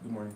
Good morning.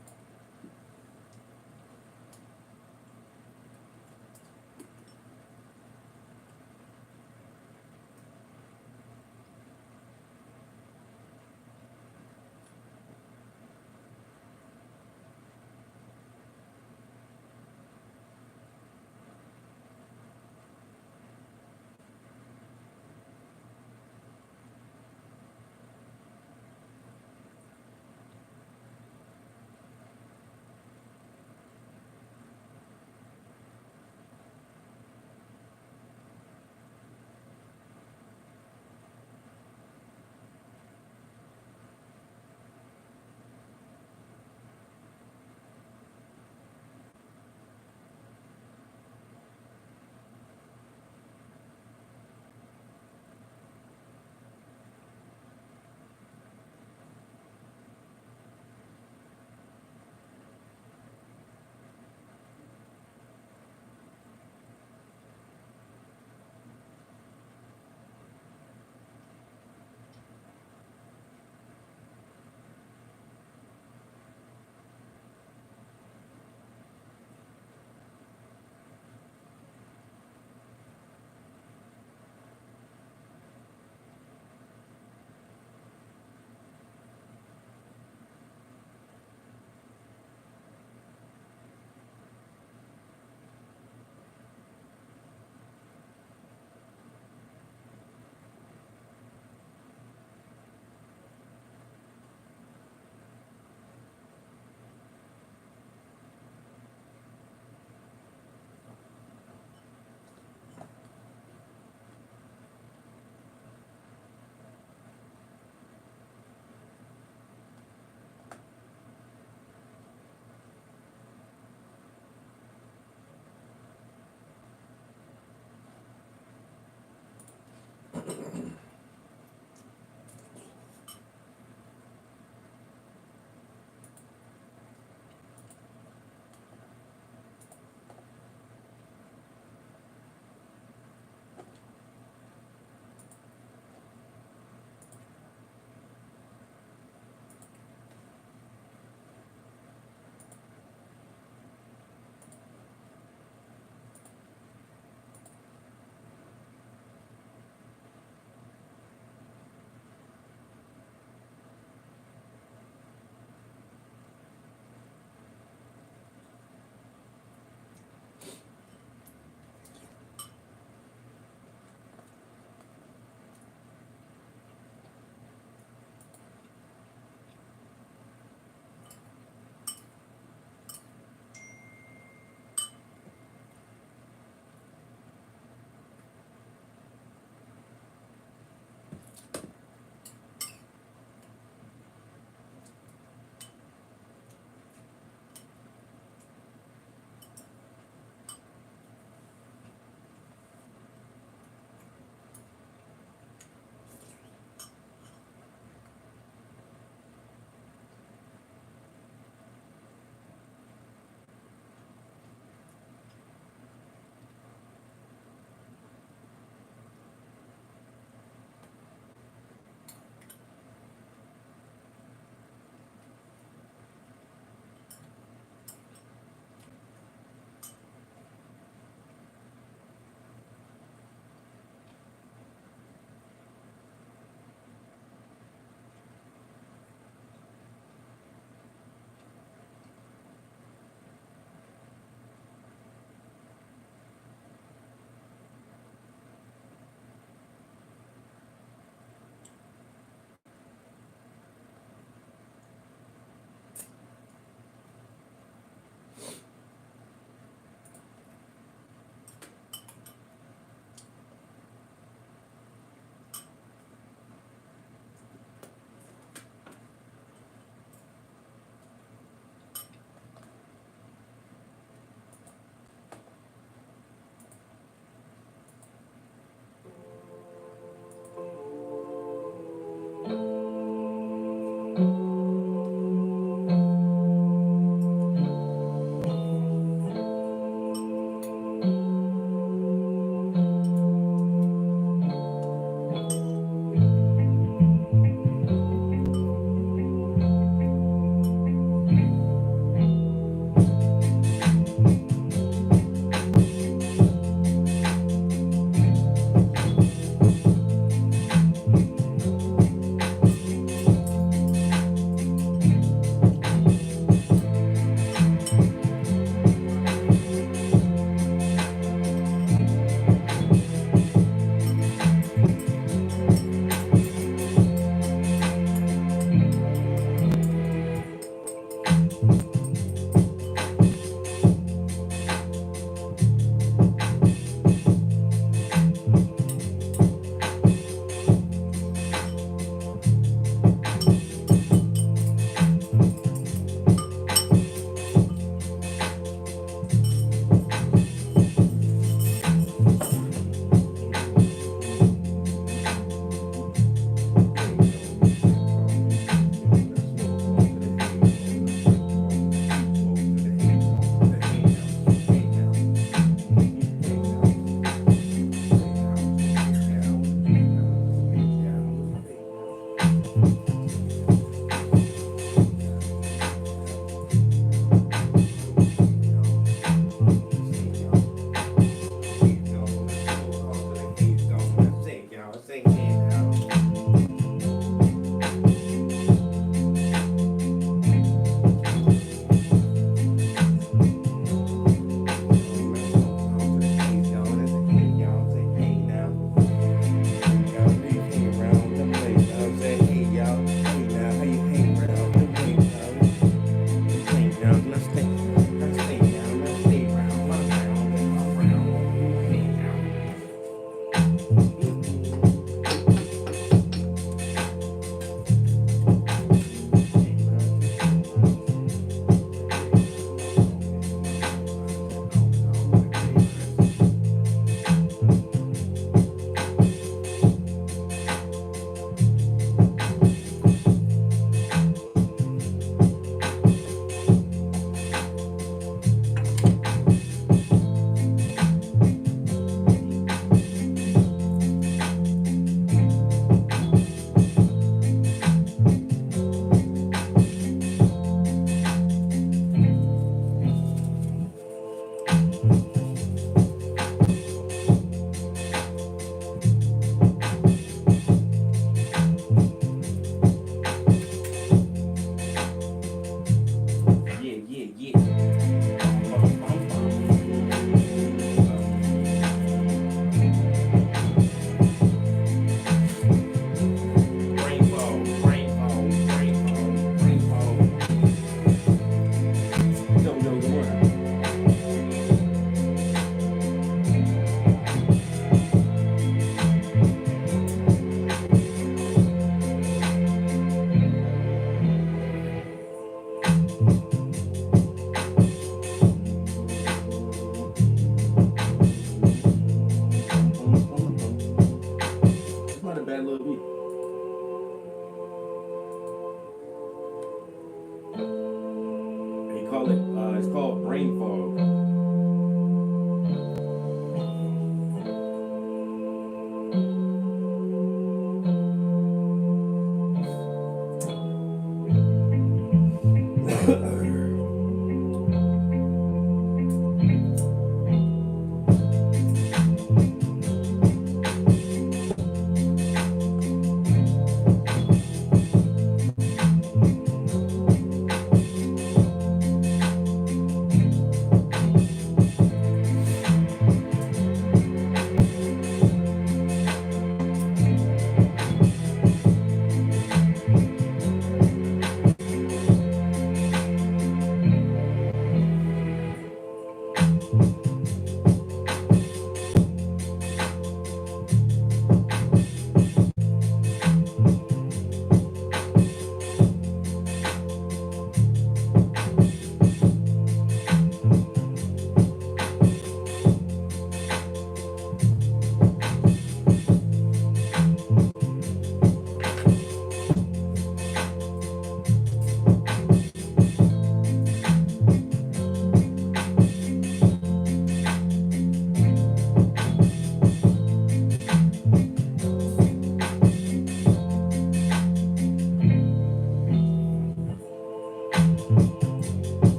call it. It's called brain fog.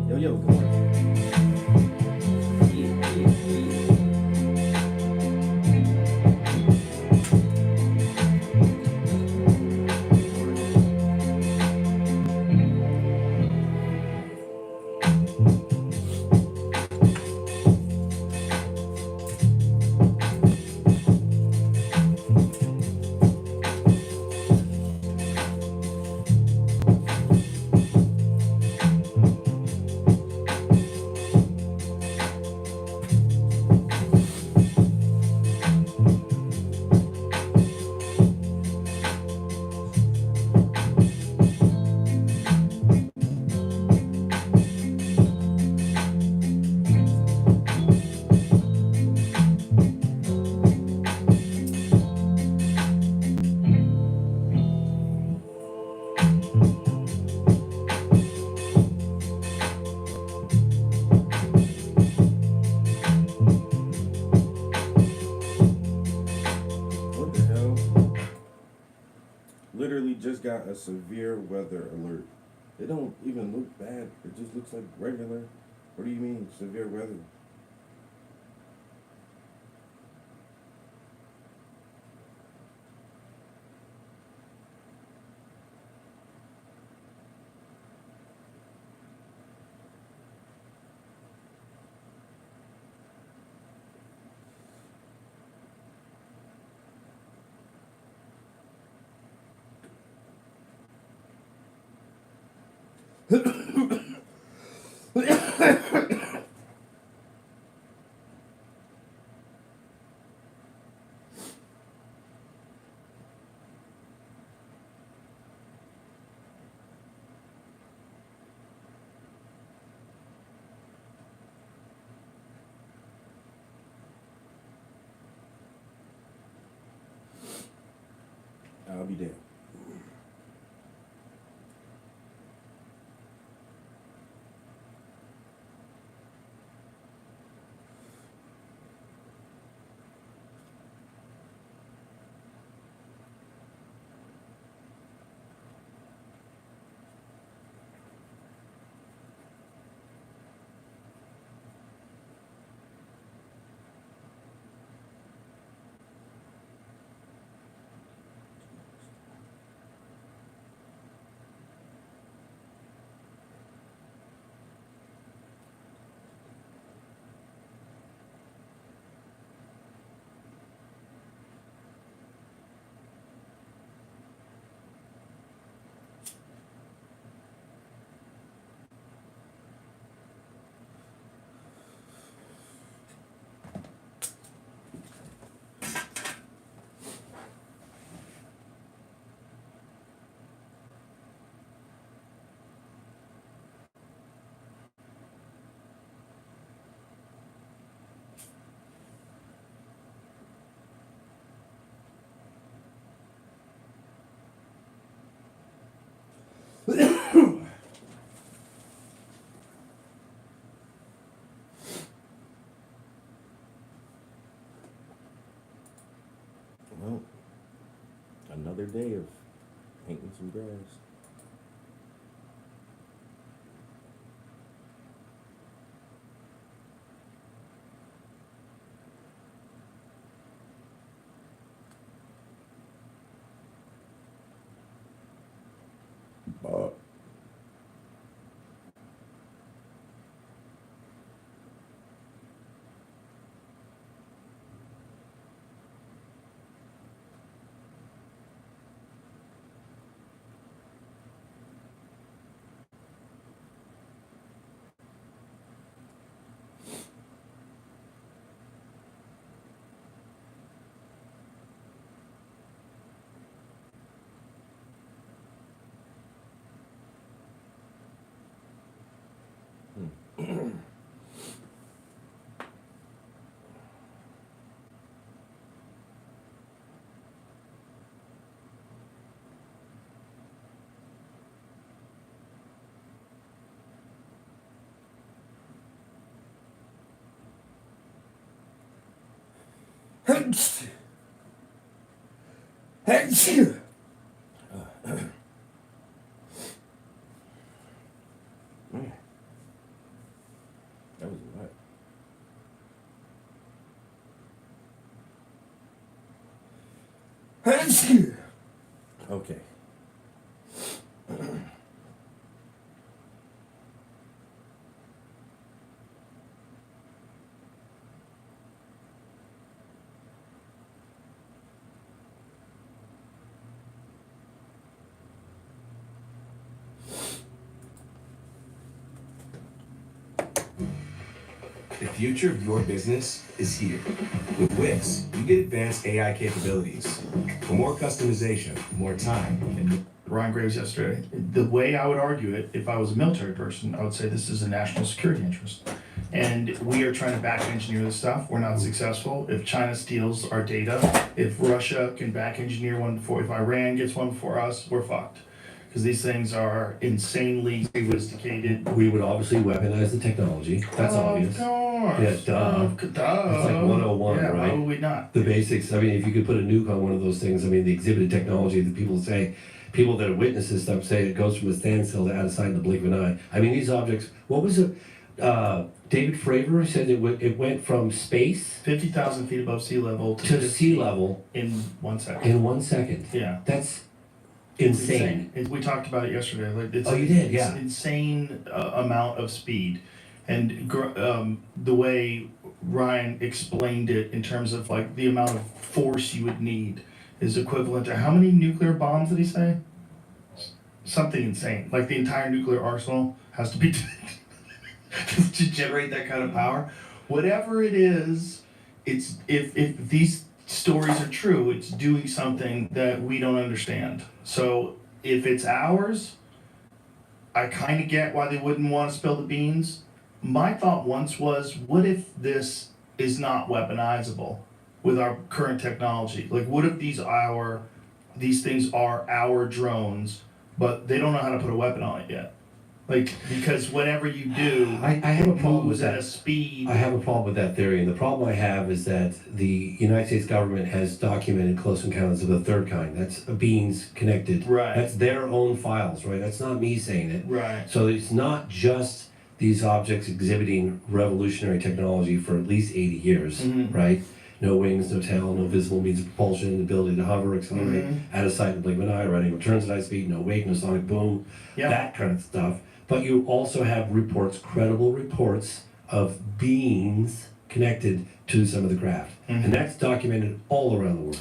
Yo, yo, good morning. Yeah, yeah, yeah. What the hell? Literally just got a severe weather alert. It don't even look bad. It just looks like regular. What do you mean severe weather? I'll be damned. another day of painting some grass. But man, that was a lot. Okay. The future of your business is here. With Wix, you get advanced AI capabilities for more customization, more time, and Ryan Graves yesterday. The way I would argue it, if I was a military person, I would say this is a national security interest. And we are trying to back engineer this stuff. We're not successful. If China steals our data, if Russia can back engineer one before, if Iran gets one before us, we're fucked. Because these things are insanely sophisticated. We would obviously weaponize the technology. That's obvious. Of course. Yeah, duh. Duh. It's like 101, yeah, right? Why would we not? The basics. I mean, if you could put a nuke on one of those things, I mean, the exhibited technology that people say, people that have witnessed this stuff say it goes from a standstill to out of sight in the blink of an eye. I mean, these objects, what was it? David Fravor said it went from space 50,000 feet above sea level to sea level in 1 second. in 1 second. Yeah. That's insane. We talked about it yesterday. Like it's, Oh, you did, it's yeah. insane amount of speed, and the way Ryan explained it in terms of like the amount of force you would need is equivalent to how many nuclear bombs did he say? Something insane. Like the entire nuclear arsenal has to be to generate that kind of power. Whatever it is, it's if these stories are true, it's doing something that we don't understand. So if it's ours, I kind of get why they wouldn't want to spill the beans. My thought once was, what if this is not weaponizable with our current technology? Like, what if these things are our drones, but they don't know how to put a weapon on it yet? Like, because whatever you do, I have a problem with moves at that. a speed. I have a problem with that theory, and the problem I have is that the United States government has documented close encounters of the third kind. That's beings connected. Right. That's their own files, right? That's not me saying it. Right. So it's not just these objects exhibiting revolutionary technology for at least 80 years, Mhm. right? No wings, no tail, no visible means of propulsion, the ability to hover, accelerate, out of sight in the blink of an eye, riding returns at high speed, no wake, no sonic boom, Yeah. that kind of stuff. But you also have reports, credible reports of beings connected to some of the craft. And that's documented all around the world.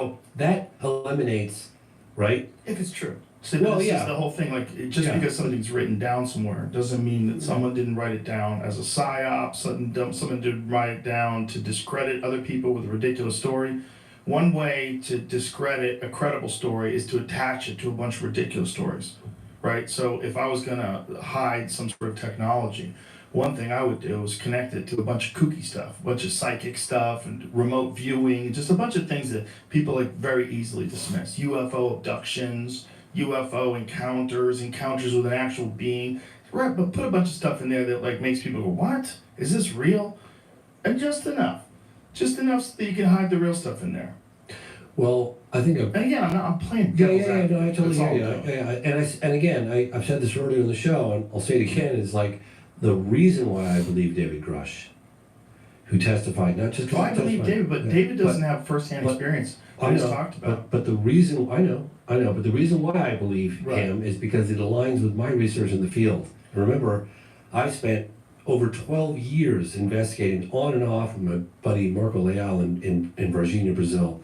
So that eliminates, right? If it's true. So Well, this yeah. is the whole thing. Like, just Yeah. because something's written down somewhere doesn't mean that someone didn't write it down as a psyop. Someone did write it down to discredit other people with a ridiculous story. One way to discredit a credible story is to attach it to a bunch of ridiculous stories, right? So if I was gonna hide some sort of technology, one thing I would do is connect it to a bunch of kooky stuff, a bunch of psychic stuff and remote viewing, just a bunch of things that people like very easily dismiss. UFO abductions, UFO encounters with an actual being. Right, but put a bunch of stuff in there that like makes people go, "What? Is this real?" And just enough so that you can hide the real stuff in there. Well, I think And again, I'm playing yeah, devil's yeah, no, I advocate. totally That's all hear you. I'm doing. And again, I've said this earlier in the show, and I'll say it again, is like the reason why I believe David Grush, who testified, not just Oh, because I believe David, but David doesn't have firsthand but- experience. I We just know, talked about. but the reason, I know, but the reason why I believe Right. him is because it aligns with my research in the field. And remember, I spent over 12 years investigating on and off with my buddy Marco Leal in Varginha, Brazil,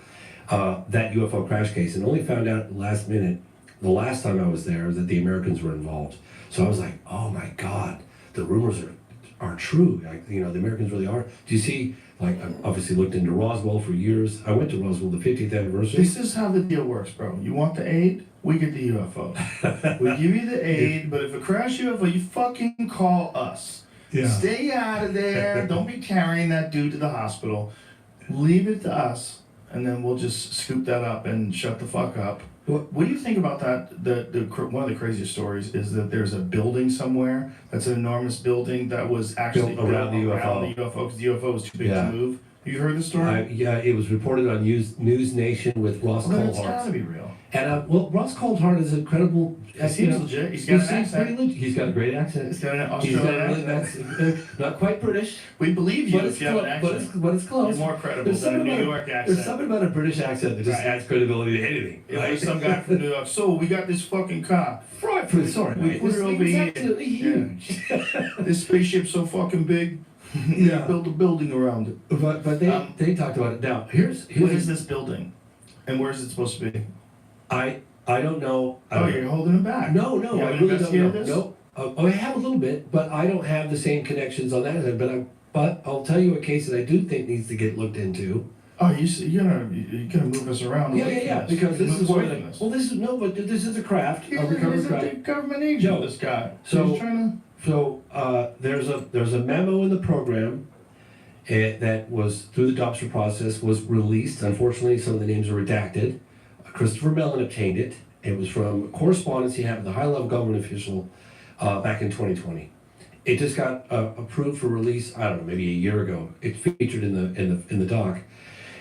that UFO crash case, and only found out last minute, the last time I was there, that the Americans were involved. So I was like, oh my God, the rumors are true. Like, the Americans really are. Do you see? Like, I obviously looked into Roswell for years. I went to Roswell the 50th anniversary. This is how the deal works, bro. You want the aid? We get the UFO. We give you the aid, but if it crash UFO, you fucking call us. Yeah. Stay out of there. Don't be carrying that dude to the hospital. Leave it to us, and then we'll just scoop that up and shut the fuck up. What do you think about that? One of the craziest stories is that there's a building somewhere that's an enormous building that was actually Built around the UFO. because the UFO was too big Yeah. to move. Have you heard the story? Yeah, it was reported on News Nation with Ross Well, then it's gotta Coulthart. be real. And Ross Coulthart is a credible. He seems legit. He's got an accent. He's got a great accent. He's got an He's got Australian a accent. that's not quite British, We believe you but if it's you have an close. accent. But it's close. You're more credible There's than a something New about- York There's accent. something about a British accent that just Right. adds credibility to anything. If there's some guy from New York, so we got this fucking car. Right, sorry, We mate. put This it thing over is here. absolutely Yeah. huge. This spaceship's so fucking big. Yeah. Build a building around it. But they talked about it. Now here's What is this building? And where is it supposed to be? I don't know. I Oh, don't you're holding it back. No, You I haven't really don't know. investigated this? No, I have a little bit, but I don't have the same connections on that end. But I'll tell you a case that I do think needs to get looked into. Oh, you're gonna move us around. Yeah, away from yeah, this. because this Move is us one away of from the. this. Well, this is no, but this is a craft, a recovered He's a craft. big government agent. No. This guy. So- He's trying So there's a memo in the program that was through the adoption process was released. Unfortunately, some of the names are redacted. Christopher Mellon obtained it. It was from correspondence he had with a high-level government official back in 2020. It just got approved for release. I don't know, maybe a year ago. It's featured in the doc,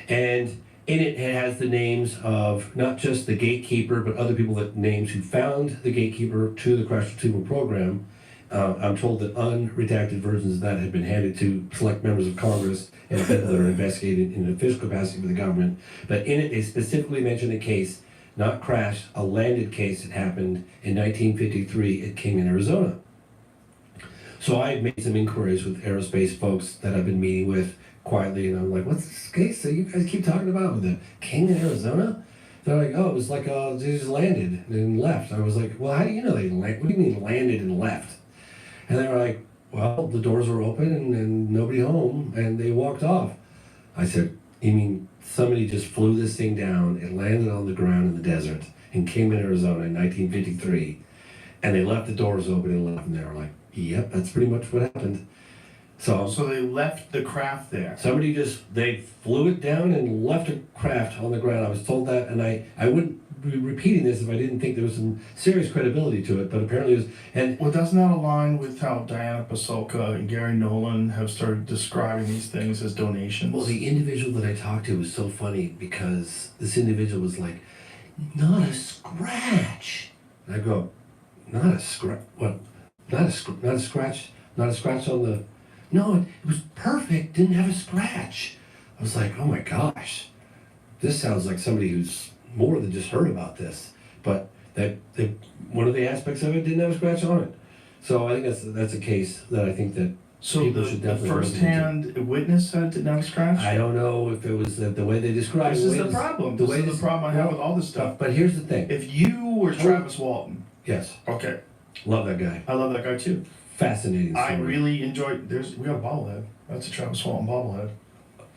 and in it has the names of not just the gatekeeper, but other people that names who found the gatekeeper to the crash retrieval program. I'm told that unredacted versions of that had been handed to select members of Congress and people that are investigated in an official capacity for the government. But in it, they specifically mentioned a case, not crash, a landed case that happened in 1953 at King in Arizona. So I made some inquiries with aerospace folks that I've been meeting with quietly, and I'm like, what's this case that you guys keep talking about with the King in Arizona? They're like, oh, it was like they just landed and left. I was like, well, how do you know they landed? What do you mean landed and left? And they were like, well, the doors were open and nobody home, and they walked off. I said, you mean somebody just flew this thing down, it landed on the ground in the desert in Kingman, Arizona in 1953, and they left the doors open and left, and they were like, yep, that's pretty much what happened. So So they left the craft there. somebody they flew it down and left a craft on the ground. I was told that, and I wouldn't be repeating this if I didn't think there was some serious credibility to it, but apparently it was, and Well, doesn't that align with how Diana Pasulka and Gary Nolan have started describing these things as donations? well, the individual that I talked to was so funny because this individual was like, not a scratch. And I go, not a scratch? What? Not a scratch? Not a scratch on the... No, it was perfect, didn't have a scratch. I was like, oh my gosh. This sounds like somebody who's more than just heard about this. But one of the aspects of it didn't have a scratch on it. So I think that's a case that I think that so people the, should the definitely look into. first-hand witness said it didn't have a scratch? I don't know if it was the way they described This it. is way the problem. the This way is this- the problem I have with all this stuff. But here's the thing. If you were Travis Walton, Yes, okay, love that guy. I love that guy too. Fascinating story. I really enjoyed. We got a bobblehead. That's a Travis Walton bobblehead.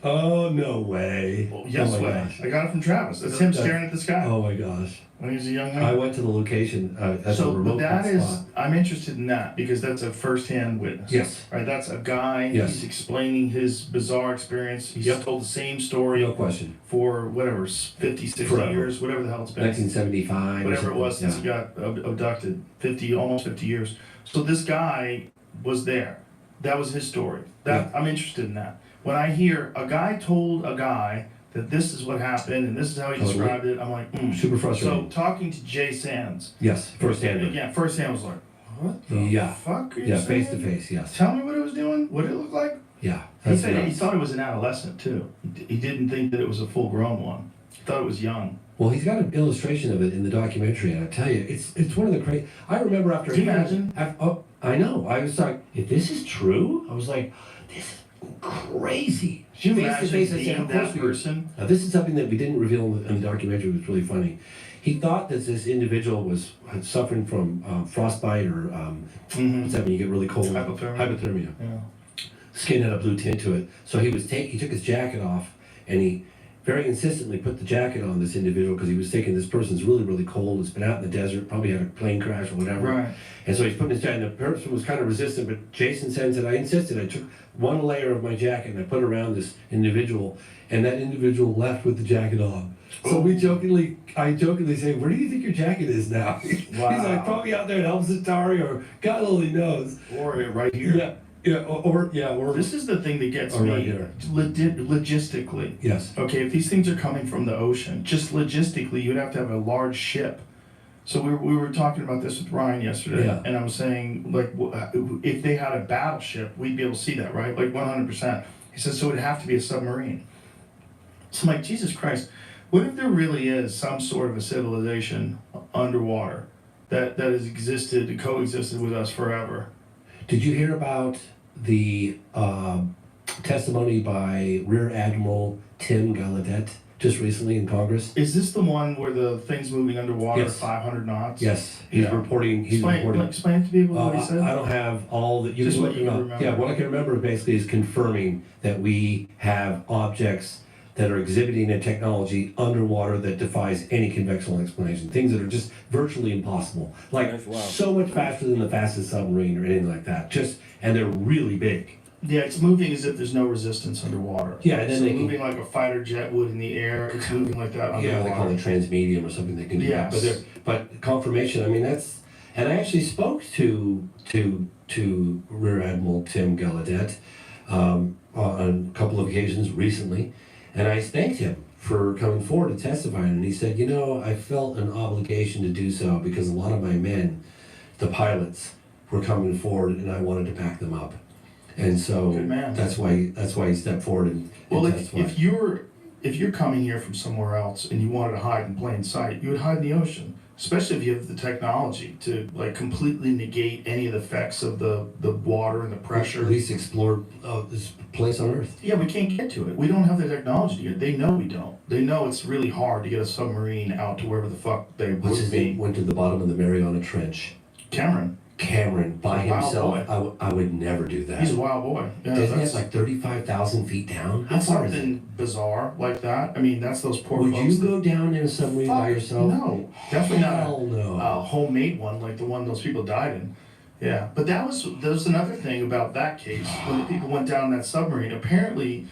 Oh, no way. Well, yes Oh my way. gosh. I got it from Travis. It's him That's- staring at the sky Oh my gosh. when he was a young man. I went to the location at a So, but remote that is, spot. I'm interested in that because that's a first-hand witness. Yes. Right, that's a guy, Yes. he's explaining his bizarre experience. He's Yep. told the same story No question. for whatever, 50, 60 Forever. years, whatever the hell it's been. 1975. or Whatever it was since something. he got abducted, almost 50 years. So this guy was there. That was his story. I'm interested in that. When I hear a guy told a guy that this is what happened and this is how he Totally. described it. I'm like, Super frustrating. So talking to Jay Sands, Yes, firsthand. again, firsthand was like, what the Yeah. fuck are you Yeah, saying? face to face. Yes. Tell me what it was doing, what it looked like. Yeah. He That's said he nuts. thought it was an adolescent too. He didn't think that it was a full grown one. He thought it was young. Well, he's got an illustration of it in the documentary, and I tell you, it's one of the great. I remember after. Can you imagine? Oh, I know. I was like, if this is true, I was like, this is crazy. Can you Face to imagine face, I said, being of course that we- person? Now, this is something that we didn't reveal in the documentary. It was really funny. He thought that this individual was suffering from frostbite or what's that when you get really cold? Hypothermia. Hypothermia. Yeah. Skin had a blue tint to it. So he took his jacket off and he very insistently put the jacket on this individual because he was thinking this person's really, really cold. It's been out in the desert, probably had a plane crash or whatever. Right. And so he's putting his jacket, and the person was kind of resistant, but Jason said, I insisted. I took one layer of my jacket and I put it around this individual, and that individual left with the jacket on. So I jokingly say, where do you think your jacket is now? He's like, probably out there in El Zatari or God only knows. Or right here. Or This is the thing that gets Or me right here. logistically. yes. Okay, if these things are coming from the ocean, just logistically, you'd have to have a large ship. So we were talking about this with Ryan yesterday, Yeah. and I was saying, like, if they had a battleship, we'd be able to see that, right? Like 100%. He says, so it'd have to be a submarine. So I'm like, Jesus Christ, what if there really is some sort of a civilization underwater that has existed, coexisted with us forever? Did you hear about the testimony by Rear Admiral Tim Gallaudet just recently in Congress? Is this the one where the thing's moving underwater at Yes. 500 knots? Yes, he's Yeah. reporting. Explain to people what he said. I don't have all that. Just can what look you it up. remember. Yeah, what I can remember basically is confirming that we have objects that are exhibiting a technology underwater that defies any conventional explanation. Things that are just virtually impossible. Like That's wild. so much faster than the fastest submarine or anything like that. And they're really big. Yeah, it's moving as if there's no resistance underwater. Yeah, and then so they can- moving like a fighter jet would in the air. It's moving like that Yeah, underwater. they call it transmedium or something. They can do that. Yes. But confirmation. I mean, that's. And I actually spoke to Rear Admiral Tim Gallaudet on a couple of occasions recently, and I thanked him for coming forward and testifying. And he said, I felt an obligation to do so because a lot of my men, the pilots, were coming forward, and I wanted to back them up. And so Good man. that's why he stepped forward and Well, testified. if you're coming here from somewhere else and you wanted to hide in plain sight, you would hide in the ocean. Especially if you have the technology to like completely negate any of the effects of the water and the pressure. At least explore this place on Earth. Yeah, we can't get to it. We don't have the technology yet. They know we don't. They know it's really hard to get a submarine out to wherever the fuck they What's his would name? be. Went to the bottom of the Mariana Trench. Cameron by A wild himself. boy. I would never do that. He's a wild boy. Yeah, Doesn't he have that's like 35,000 feet down? How it's far is it? something bizarre like that. I mean, that's those poor Would folks. you go down in a submarine by Fuck, yourself? No, definitely not. Hell no. A homemade one like the one those people died in. Yeah, but there was another thing about that case when the people went down that submarine. Apparently,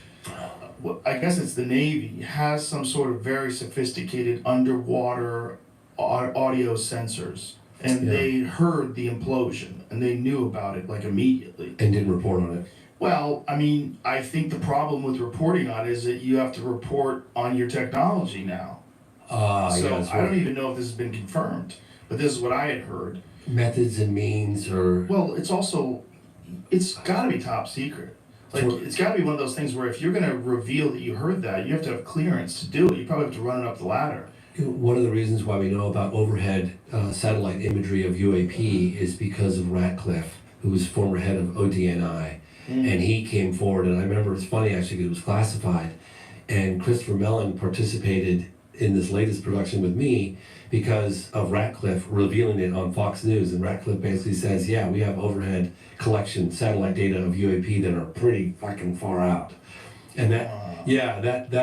I guess it's the Navy has some sort of very sophisticated underwater audio sensors, and Yeah. they heard the implosion and they knew about it like immediately. And didn't report on it. Well, I mean, I think the problem with reporting on it is that you have to report on your technology now. Yeah, So that's I don't right. even know if this has been confirmed, but this is what I had heard. Methods and means or. Well, it's got to be top secret. Like, Sure. it's got to be one of those things where if you're going to reveal that you heard that, you have to have clearance to do it. You probably have to run it up the ladder. One of the reasons why we know about overhead satellite imagery of UAP is because of Ratcliffe, who was former head of ODNI. And he came forward, and I remember it's funny actually, 'cause it was classified. And Christopher Mellon participated in this latest production with me because of Ratcliffe revealing it on Fox News. And Ratcliffe basically says, yeah, we have overhead collection satellite data of UAP that are pretty fucking far out. And that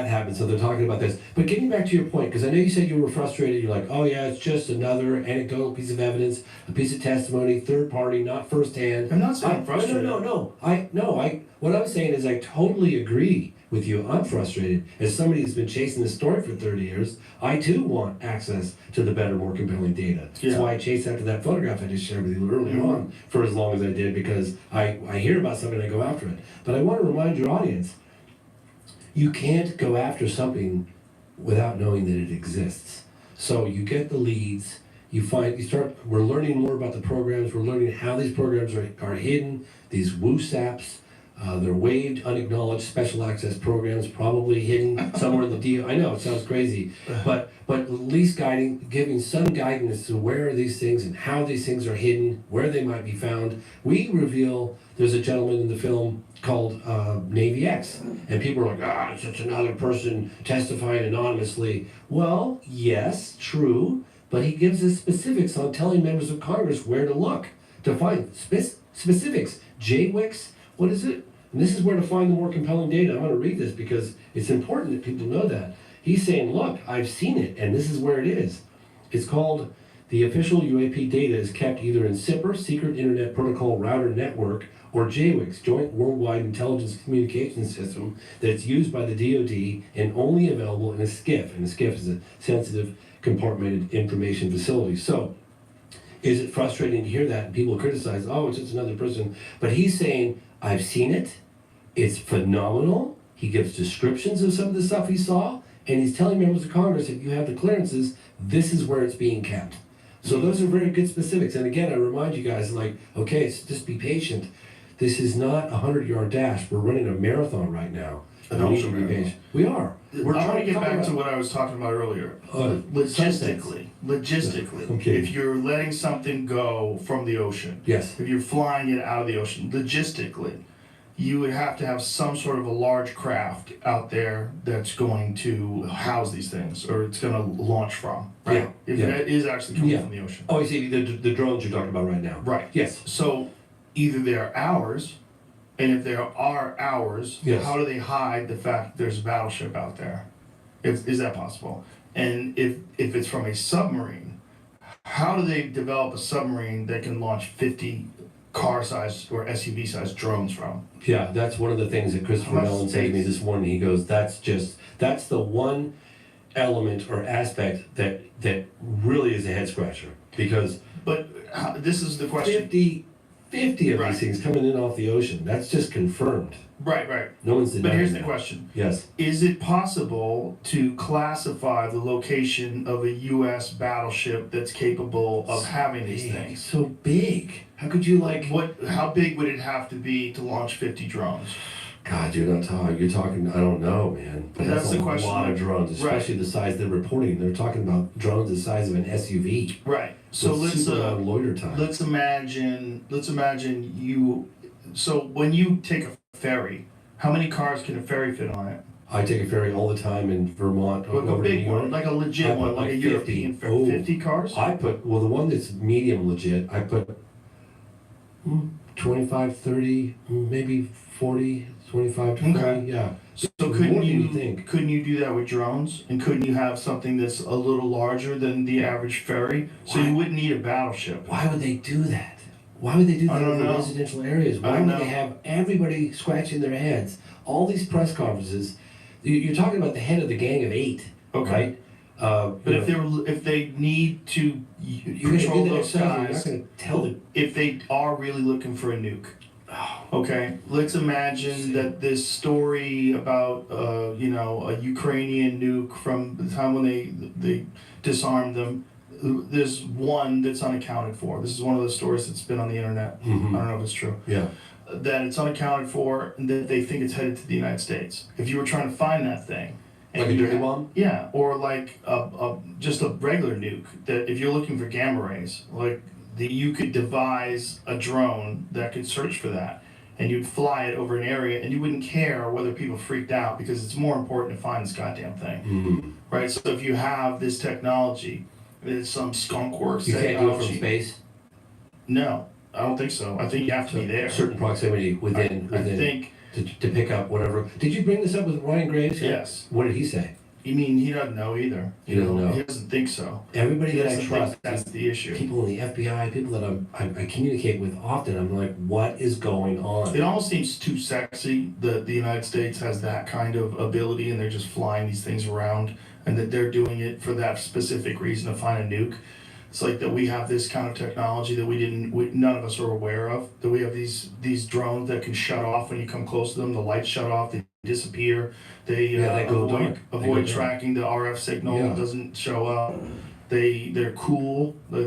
happened. So they're talking about this. But getting back to your point, because I know you said you were frustrated. You're like, oh yeah, it's just another anecdotal piece of evidence, a piece of testimony, third party, not firsthand. I'm not saying frustrated. No. What I'm saying is I totally agree with you. I'm frustrated. As somebody who's been chasing this story for 30 years, I too want access to the better, more compelling data. That's Yeah. why I chased after that photograph I just shared with you earlier on for as long as I did, because I hear about something and I go after it. But I want to remind your audience, you can't go after something without knowing that it exists. So you get the leads, we're learning more about the programs, we're learning how these programs are hidden, these WooSAPs, they're waived, unacknowledged special access programs, probably hidden somewhere in the deal. I know, it sounds crazy, but at least giving some guidance to where are these things and how these things are hidden, where they might be found. We reveal, there's a gentleman in the film called Navy X, and people are like, it's just another person testifying anonymously. Well, yes, true, but he gives us specifics on telling members of Congress where to look to find specifics. JWIX, what is it? And this is where to find the more compelling data. I'm going to read this because it's important that people know that. He's saying, look, I've seen it, and this is where it is. It's called, the official UAP data is kept either in SIPR, Secret Internet Protocol Router Network, or JWIX, Joint Worldwide Intelligence Communication System, that's used by the DoD and only available in a SCIF. And a SCIF is a sensitive compartmented information facility. So, is it frustrating to hear that and people criticize, it's just another person? But he's saying, I've seen it, it's phenomenal. He gives descriptions of some of the stuff he saw, and he's telling members of Congress, if you have the clearances, this is where it's being kept. So those are very good specifics. And again, I remind you guys, okay, just be patient. This is not a 100-yard dash. We're running a marathon right now. An ultra marathon. We are. I want to get back to what I was talking about earlier. Logistically, Okay. if you're letting something go from the ocean, Yes. if you're flying it out of the ocean, logistically, you would have to have some sort of a large craft out there that's going to house these things, or it's going to launch from, right? Yeah, If yeah. it is actually coming Yeah. from the ocean. Oh, you see, the drones you're talking about right now. Right. Yes. So either they're ours, and if there are ours, Yes. how do they hide the fact there's a battleship out there? Is that possible? And if it's from a submarine, how do they develop a submarine that can launch 50 car-sized or SUV-sized drones from? Yeah, that's one of the things that Christopher How much Mellon said to me space? this morning. He goes, that's the one element or aspect that really is a head scratcher. Because But this is the question. 50 of Right. these things coming in off the ocean, that's just confirmed. Right. No one's denying But here's the that. question. Yes. Is it possible to classify the location of a U.S. battleship that's capable of having these Big, things? so big. How could you How big would it have to be to launch 50 drones? God, you're talking, I don't know, man. But That's that's the a question. lot of drones, especially the size they're reporting. They're talking about drones the size of an SUV. Right. So with let's super long loiter time. let's imagine you. So when you take a ferry, how many cars can a ferry fit on it? I take a ferry all the time in Vermont Like a over to New big York. one, like a legit I one, put like a 50. European ferry. Oh. 50 cars. The one that's medium legit, I put 25, 30, maybe 40, 25 to 40, Okay. yeah. So More couldn't than you you think. couldn't you do that with drones? And couldn't you have something that's a little larger than the average ferry? So Why? you wouldn't need a battleship. Why would they do that? Why would they do I that don't in know. residential areas? I Why don't would know. they have everybody scratching their heads? All these press conferences, you're talking about the head of the gang of 8, Okay. right? But if they need to you're control gonna do that those exercise, you're not guys, gonna tell the if they are really looking for a nuke. Okay, let's imagine that this story about a Ukrainian nuke from the time when they disarmed them. There's one that's unaccounted for. This is one of those stories that's been on the internet. Mhm. I don't know if it's true. Yeah. That it's unaccounted for, and that they think it's headed to the United States. If you were trying to find that thing, Like a you dirty had- bomb? yeah, or like just a regular nuke. That if you're looking for gamma rays, you could devise a drone that could search for that, and you'd fly it over an area, and you wouldn't care whether people freaked out because it's more important to find this goddamn thing, Mhm. right? So if you have this technology, it's some skunk works You can't do it technology. from space? No, I don't think so. I think you have to be there. Certain proximity within I think to pick up whatever. Did you bring this up with Ryan Graves? yes. What did he say? You mean he doesn't know either? He doesn't know. He doesn't think so. Everybody He that I doesn't trust, think that's the issue. people in the FBI, people that I communicate with often, I'm like, what is going on? It almost seems too sexy that the United States has that kind of ability and they're just flying these things around and that they're doing it for that specific reason to find a nuke. It's like that we have this kind of technology that none of us are aware of. That we have these drones that can shut off when you come close to them. The lights shut off. They disappear. They, Yeah, they go dark. They go avoid dark. tracking the RF signal. Yeah. Doesn't show up. They're cool. They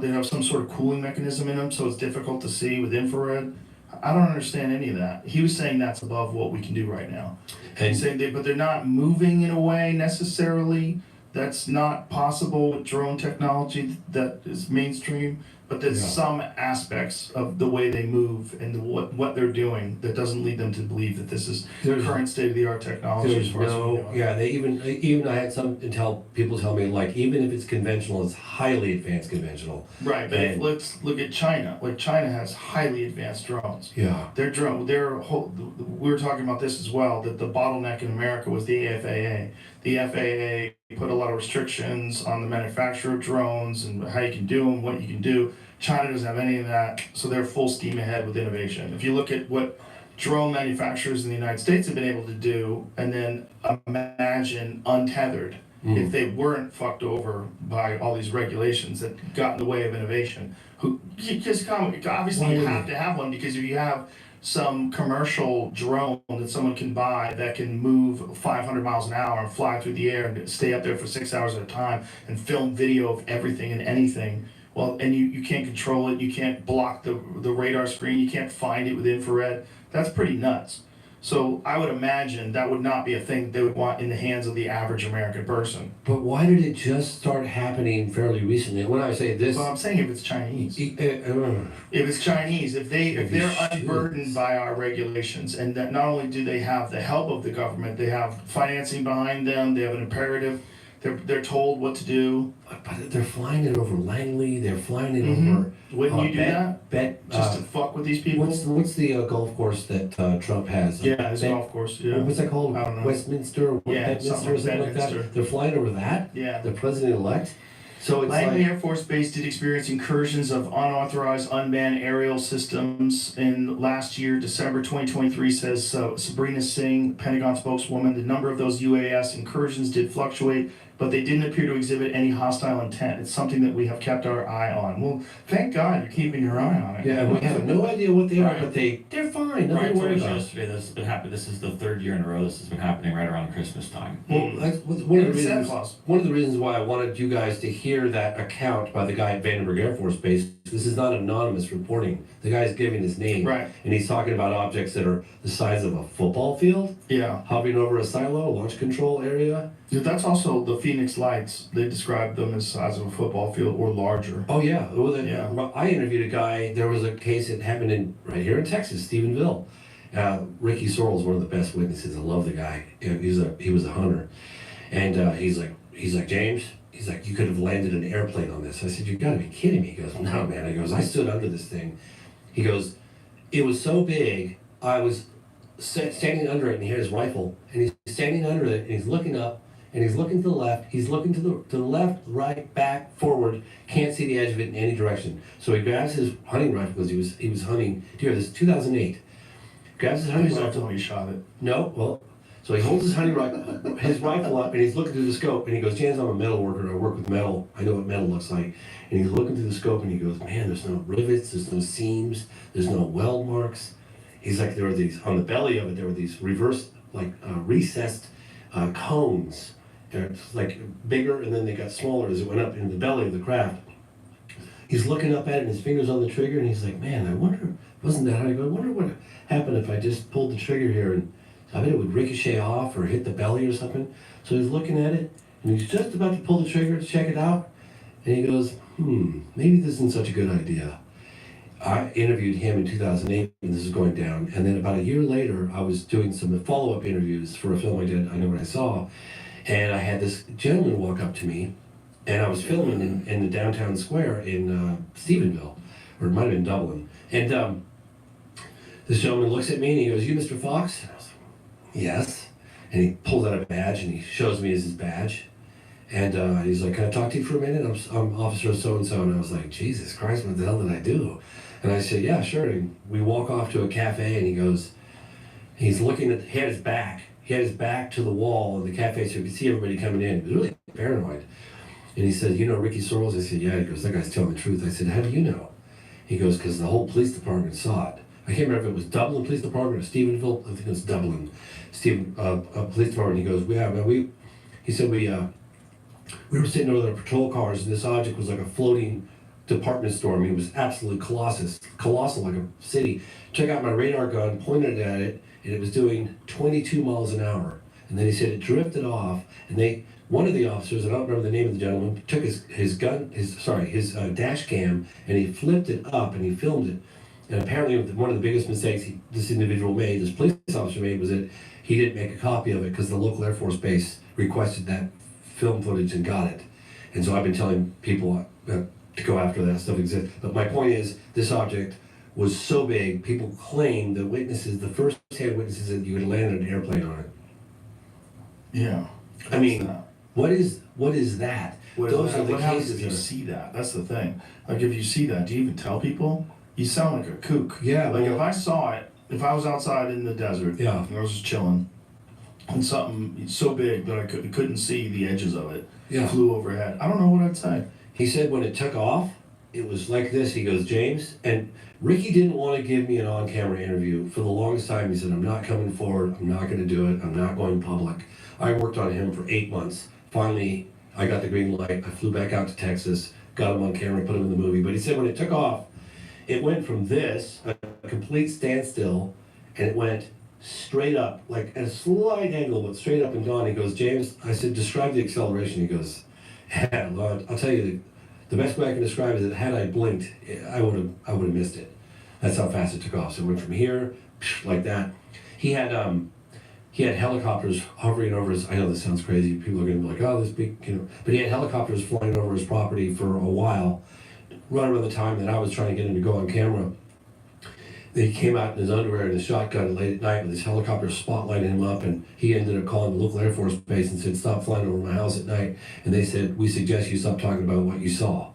have some sort of cooling mechanism in them, so it's difficult to see with infrared. I don't understand any of that. He was saying that's above what we can do right now. And- He's saying but they're not moving in a way necessarily that's not possible with drone technology that is mainstream. But there's Yeah. some aspects of the way they move and what they're doing that doesn't lead them to believe that this is There's- current state of the art technology. There's as far as we no, know. yeah, they even I had some people tell me, like, even if it's conventional, it's highly advanced conventional. Right, but And- let's look at China. Like China has highly advanced drones. Yeah. We were talking about this as well, that the bottleneck in America was the FAA. The FAA put a lot of restrictions on the manufacture of drones and how you can do them, what you can do. China doesn't have any of that, so they're full steam ahead with innovation. If you look at what drone manufacturers in the United States have been able to do, and then imagine untethered, if they weren't fucked over by all these regulations that got in the way of innovation. Obviously you have to have one, because if you have some commercial drone that someone can buy that can move 500 miles an hour and fly through the air and stay up there for 6 hours at a time and film video of everything and anything, well, and you can't control it, you can't block the radar screen, you can't find it with infrared, that's pretty nuts. So I would imagine that would not be a thing they would want in the hands of the average American person. But why did it just start happening fairly recently? When I say this, Well, I'm saying if it's Chinese. If uh, it's Chinese, if Maybe they're should. unburdened by our regulations, and that not only do they have the help of the government, they have financing behind them, they have an imperative, they're told what to do. but they're flying it over Langley. They're flying it Mhm. over. Wouldn't you do that? Just to Uh, fuck with these people? what's the golf course that Trump has? Yeah, it's a Bet- golf course, yeah. What's that called? I don't know. Westminster or Yeah, Bedminster something or like something like Bedminster. that. They're flying over that. Yeah. The president-elect. So it's Langley like, Air Force Base did experience incursions of unauthorized unmanned aerial systems in last year, December 2023, says Sabrina Singh, Pentagon spokeswoman. The number of those UAS incursions did fluctuate, but they didn't appear to exhibit any hostile intent. It's something that we have kept our eye on. Well, thank God you're keeping your eye on it. yeah, we have no idea what they are, Right. but they're fine. Right, Nothing to so worry about. yesterday this has been happening. This is the third year in a row this has been happening right around Christmas time. Well, that's one of the It's Santa reasons. Claus. One of the reasons why I wanted you guys to hear that account by the guy at Vandenberg Air Force Base. This is not anonymous reporting. The guy's giving his name, Right. and he's talking about objects that are the size of a football field, Yeah. hovering over a silo, launch control area. Yeah, that's also the Phoenix Lights. They described them as the size of a football field or larger. Oh yeah. Well, then, Yeah. I interviewed a guy. There was a case that happened right here in Texas, Stephenville. Ricky Sorrell is one of the best witnesses. I love the guy. He was a hunter, and he's like James. He's like, you could have landed an airplane on this. I said, you got to be kidding me. He goes, no, man. He goes, I stood under this thing. He goes, it was so big. I was standing under it, and he had his rifle, and he's standing under it, and he's looking up, and he's looking to the left. He's looking to the left, right, back, forward. Can't see the edge of it in any direction. So he grabs his hunting rifle because he was hunting deer. This is 2008. Grabs his hunting Please don't rifle. tell me you shot it. No, well, so he holds his rifle up, and he's looking through the scope, and he goes, James, I'm a metal worker. I work with metal. I know what metal looks like. And he's looking through the scope, and he goes, man, there's no rivets, there's no seams, there's no weld marks. He's like, there were these, on the belly of it, there were these reversed, recessed cones. They're like bigger, and then they got smaller as it went up into the belly of the craft. He's looking up at it, and his finger's on the trigger, and he's like, man, I wonder, wasn't that how I go, I wonder what happened if I just pulled the trigger here, and I bet it would ricochet off or hit the belly or something. So he's looking at it, and he's just about to pull the trigger to check it out, and he goes, maybe this isn't such a good idea. I interviewed him in 2008 when this was going down, and then about a year later, I was doing some follow-up interviews for a film I did, I Know What I Saw, and I had this gentleman walk up to me, and I was filming in the downtown square in Stephenville, or it might have been Dublin, and this gentleman looks at me and he goes, you Mr. Fox? And I was like, yes. And he pulls out a badge and he shows me his badge. And he's like, can I talk to you for a minute? I'm Officer so-and-so. And I was like, Jesus Christ, what the hell did I do? And I said, yeah, sure. And we walk off to a cafe and he goes, he's looking at, he had his back to the wall of the cafe so he could see everybody coming in. He was really paranoid. And he said, you know Ricky Sorrells? I said, yeah. He goes, that guy's telling the truth. I said, how do you know? He goes, because the whole police department saw it. I can't remember if it was Dublin Police Department or Stephenville. I think it was Dublin. Police Department. He goes, yeah, man, he said we were sitting over their patrol cars, and this object was like a floating department store. I mean, it was absolutely colossal, like a city. Check out my radar gun, pointed at it, and it was doing 22 miles an hour. And then he said it drifted off, and one of the officers, I don't remember the name of the gentleman, took his dash cam, and he flipped it up and he filmed it. And apparently one of the biggest mistakes this individual made, this police officer made, was that he didn't make a copy of it because the local Air Force base requested that film footage and got it. And so I've been telling people to go after that stuff exists. But my point is, this object was so big, people claim the first-hand witnesses, that you had landed an airplane on it. Yeah. I mean, what is that? Those are the what happens cases. if you see that? That's the thing. Like, if you see that, do you even tell people? You sound like a kook. Yeah, Like, well- if I saw it, if I was outside in the desert, Yeah. and I was just chilling, and something so big that I couldn't see the edges of it Yeah. flew overhead, I don't know what I'd say. He said when it took off, it was like this. He goes, James, and Ricky didn't want to give me an on-camera interview. For the longest time, he said, I'm not coming forward. I'm not going to do it. I'm not going public. I worked on him for 8 months. Finally, I got the green light. I flew back out to Texas, got him on camera, put him in the movie. But he said when it took off, it went from this, a complete standstill, and it went straight up, like at a slight angle, but straight up and gone. He goes, James, I said, describe the acceleration. He goes, yeah, Lord, I'll tell you, the best way I can describe it is that had I blinked, I would have missed it. That's how fast it took off. So it went from here, like that. He had helicopters hovering over his, I know this sounds crazy, people are gonna be like, oh, this big, but he had helicopters flying over his property for a while, right around the time that I was trying to get him to go on camera. He came out in his underwear and his shotgun late at night with his helicopter spotlighting him up, and he ended up calling the local Air Force base and said, stop flying over my house at night. And they said, we suggest you stop talking about what you saw.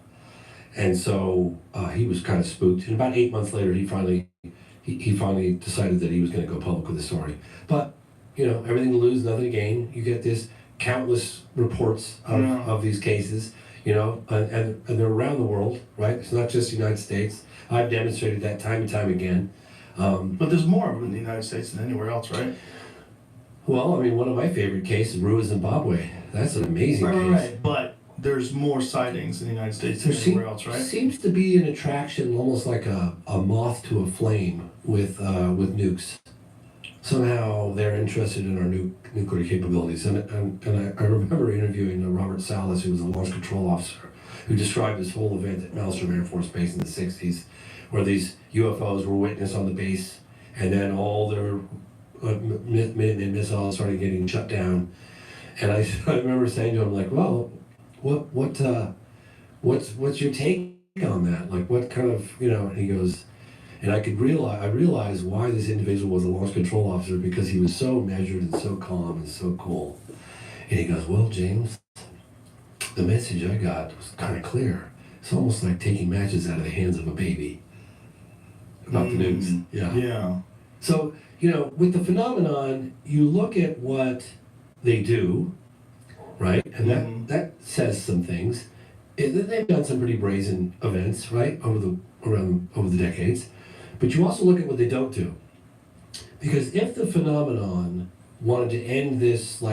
And so he was kind of spooked. And about 8 months later, he finally decided that he was going to go public with the story. But, everything to lose, nothing to gain. You get this countless reports of these cases, and they're around the world, right? It's not just the United States. I've demonstrated that time and time again. But there's more of them in the United States than anywhere else, right? Well, I mean, one of my favorite cases, Rua, Zimbabwe. That's an amazing case. Right. But there's more sightings in the United States than anywhere else, right? Seems to be an attraction, almost like a moth to a flame with nukes. Somehow they're interested in our nuclear capabilities. And I remember interviewing Robert Salas, who was a launch control officer, who described this whole event at Malmstrom Air Force Base in the 60s, where these UFOs were witnessed on the base, and then all their Minuteman missiles started getting shut down. And I remember saying to him, like, well, what's your take on that? Like, what kind of, and he goes, and I realized why this individual was a launch control officer, because he was so measured and so calm and so cool. And he goes, well, James, the message I got was kind of clear. It's almost like taking matches out of the hands of a baby. About the nukes. Yeah. Yeah. So, with the phenomenon, you look at what they do, right? And that says some things. They've done some pretty brazen events, right, over the decades. But you also look at what they don't do. Because if the phenomenon wanted to end this,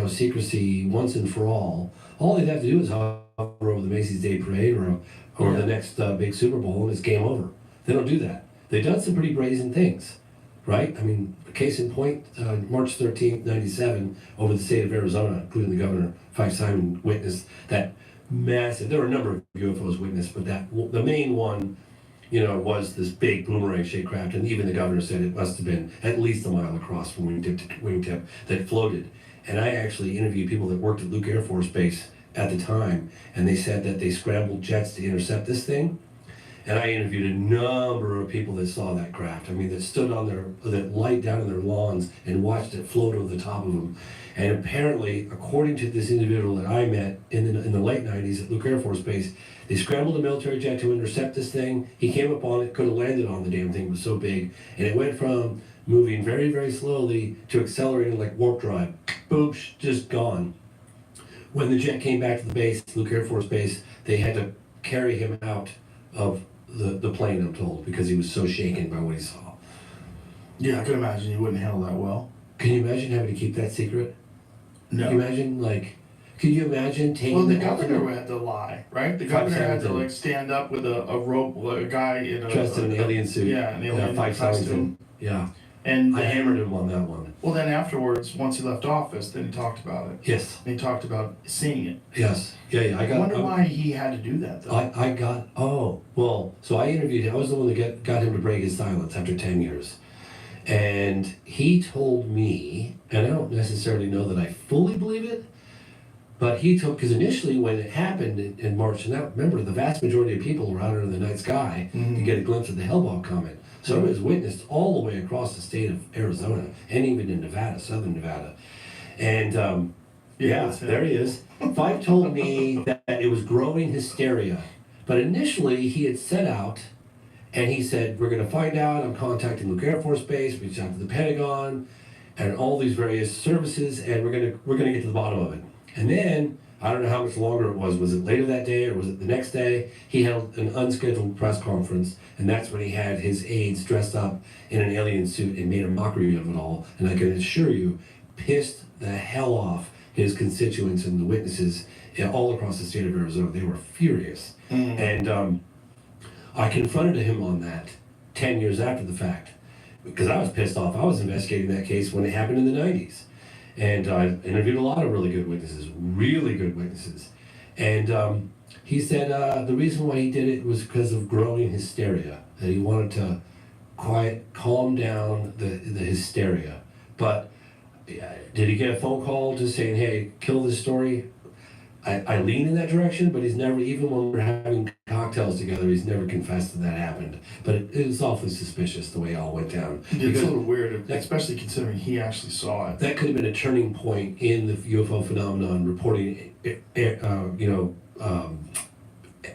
secrecy once and for all they'd have to do is hover over the Macy's Day Parade or the next big Super Bowl, and it's game over. They don't do that. They've done some pretty brazen things, right? I mean, case in point, March 13th, 97, over the state of Arizona, including the governor, Fife Simon, witnessed that massive, there were a number of UFOs witnessed, but the main one, was this big boomerang-shaped craft, and even the governor said it must have been at least a mile across from wingtip to wingtip that floated. And I actually interviewed people that worked at Luke Air Force Base at the time, and they said that they scrambled jets to intercept this thing. And I interviewed a number of people that saw that craft. I mean, that stood that light down on their lawns and watched it float over the top of them. And apparently, according to this individual that I met in the late 90s at Luke Air Force Base, they scrambled a military jet to intercept this thing. He came up on it, could have landed on the damn thing, it was so big. And it went from moving very, very slowly to accelerating like warp drive. Boom, just gone. When the jet came back to the base, Luke Air Force Base, they had to carry him out of the plane, I'm told, because he was so shaken by what he saw. Yeah, I could imagine you wouldn't handle that well. Can you imagine having to keep that secret? Can you No. imagine, like, could you imagine taking Well, the the governor ultimate- had to lie, right? The governor had to 5'7". like stand up with a rope, a guy in a Dressed in an alien suit. Yeah, an alien 5'7". costume. Yeah, And I then, hammered him on that one. well, then afterwards, once he left office, then he talked about it. Yes, And he talked about seeing it. yes, yeah. I I got. wonder why he had to do that though. I got. Oh, well. So I interviewed him. I was the one that got him to break his silence after 10 years, and he told me, and I don't necessarily know that I fully believe it, but he told, because initially when it happened in March, and now remember the vast majority of people were out under the night sky to Mhm. get a glimpse of the Hellbound comet. So it was witnessed all the way across the state of Arizona and even in Nevada, southern Nevada. And yeah, that's it. there he is. Fife told me that it was growing hysteria. But initially he had set out and he said, we're going to find out. I'm contacting Luke Air Force Base, reached out to the Pentagon and all these various services, and we're going to get to the bottom of it. And then, I don't know how much longer it was. Was it later that day or was it the next day? He held an unscheduled press conference, and that's when he had his aides dressed up in an alien suit and made a mockery of it all. And I can assure you, pissed the hell off his constituents and the witnesses all across the state of Arizona. They were furious. And I confronted him on that 10 years after the fact because I was pissed off. I was investigating that case when it happened in the 90s. And I interviewed a lot of really good witnesses. And he said the reason why he did it was because of growing hysteria, that he wanted to calm down the hysteria. But did he get a phone call just saying, hey, kill this story? I lean in that direction, but he's never, even when we're having cocktails together, he's never confessed that that happened. But it was awfully suspicious the way it all went down. It's Because a little weird, especially considering he actually saw it. that could have been a turning point in the UFO phenomenon reporting,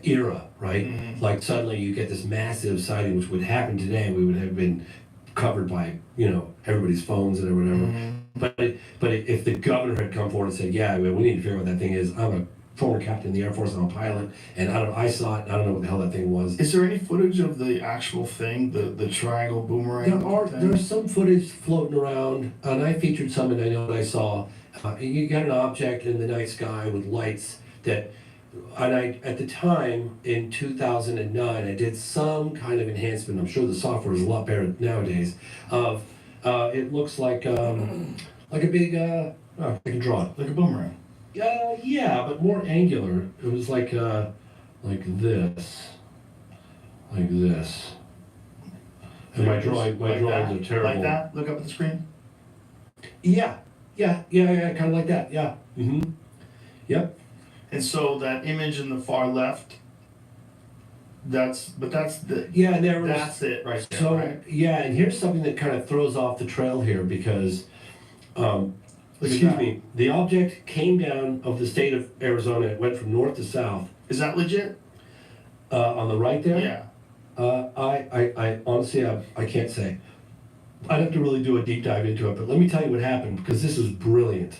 era, right? Mhm. Like suddenly you get this massive sighting, which would happen today. We would have been covered by, everybody's phones and whatever. Mhm. But if the governor had come forward and said, yeah, we need to figure out what that thing is. I'm a former captain in the Air Force, I'm a pilot, and I saw it, and I don't know what the hell that thing was. Is there any footage of the actual thing, the triangle boomerang? There's some footage floating around, and I featured some, and I know what I saw. You got an object in the night sky with lights that, and at the time in 2009, I did some kind of enhancement. I'm sure the software is a lot better nowadays. Of it looks like a big, I can draw it. Like a boomerang. Yeah, but more angular. It was like this. And my drawings Like are that? terrible. Like that? Look up at the screen. Yeah, kind of like that. Yeah. Mm-hmm. Yep. And so that image in the far left, that's the, Yeah, and there was. that's it right there, So right? yeah, and here's something that kind of throws off the trail here because, Look at excuse that. me, the object came down of the state of Arizona. It went from north to south. Is that legit? On the right there. Yeah. I honestly, I can't say. I'd have to really do a deep dive into it, but let me tell you what happened because this was brilliant.